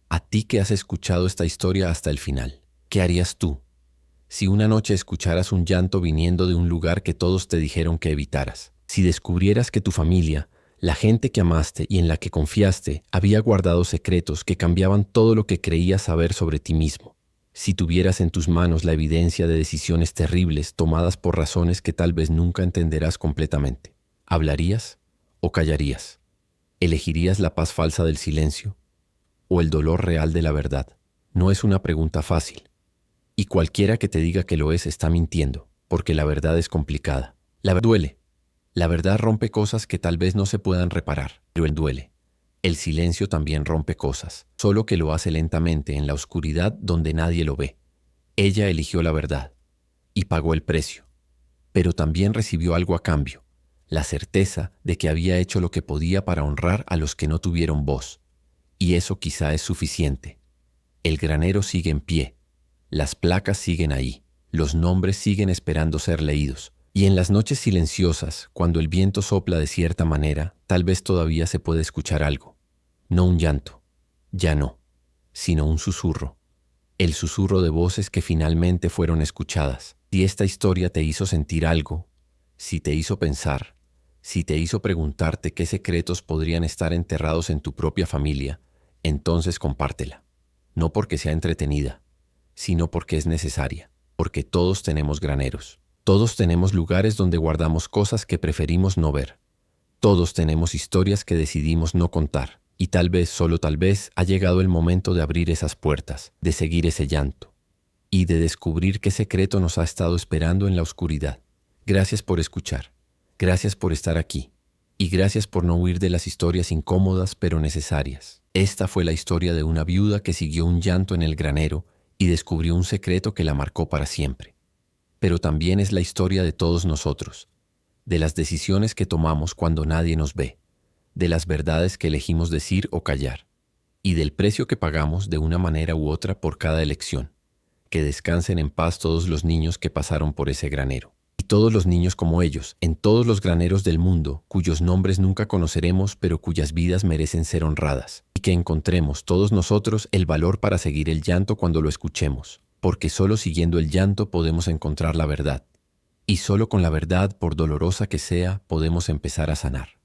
a ti que has escuchado esta historia hasta el final, ¿qué harías tú si una noche escucharas un llanto viniendo de un lugar que todos te dijeron que evitaras? Si descubrieras que tu familia, la gente que amaste y en la que confiaste, había guardado secretos que cambiaban todo lo que creías saber sobre ti mismo. Si tuvieras en tus manos la evidencia de decisiones terribles tomadas por razones que tal vez nunca entenderás completamente, ¿hablarías o callarías? ¿Elegirías la paz falsa del silencio o el dolor real de la verdad? No es una pregunta fácil. Y cualquiera que te diga que lo es está mintiendo, porque la verdad es complicada. La verdad duele. La verdad rompe cosas que tal vez no se puedan reparar, pero él duele. El silencio también rompe cosas, solo que lo hace lentamente en la oscuridad donde nadie lo ve. Ella eligió la verdad y pagó el precio, pero también recibió algo a cambio, la certeza de que había hecho lo que podía para honrar a los que no tuvieron voz. Y eso quizá es suficiente. El granero sigue en pie, las placas siguen ahí, los nombres siguen esperando ser leídos. Y en las noches silenciosas, cuando el viento sopla de cierta manera, tal vez todavía se puede escuchar algo. No un llanto, ya no, sino un susurro. El susurro de voces que finalmente fueron escuchadas. Si esta historia te hizo sentir algo, si te hizo pensar, si te hizo preguntarte qué secretos podrían estar enterrados en tu propia familia, entonces compártela. No porque sea entretenida, sino porque es necesaria, porque todos tenemos graneros. Todos tenemos lugares donde guardamos cosas que preferimos no ver. Todos tenemos historias que decidimos no contar. Y tal vez, solo tal vez, ha llegado el momento de abrir esas puertas, de seguir ese llanto y de descubrir qué secreto nos ha estado esperando en la oscuridad. Gracias por escuchar. Gracias por estar aquí. Y gracias por no huir de las historias incómodas pero necesarias. Esta fue la historia de una viuda que siguió un llanto en el granero y descubrió un secreto que la marcó para siempre. Pero también es la historia de todos nosotros, de las decisiones que tomamos cuando nadie nos ve, de las verdades que elegimos decir o callar, y del precio que pagamos de una manera u otra por cada elección. Que descansen en paz todos los niños que pasaron por ese granero. Y todos los niños como ellos, en todos los graneros del mundo, cuyos nombres nunca conoceremos, pero cuyas vidas merecen ser honradas. Y que encontremos todos nosotros el valor para seguir el llanto cuando lo escuchemos, porque solo siguiendo el llanto podemos encontrar la verdad. Y solo con la verdad, por dolorosa que sea, podemos empezar a sanar.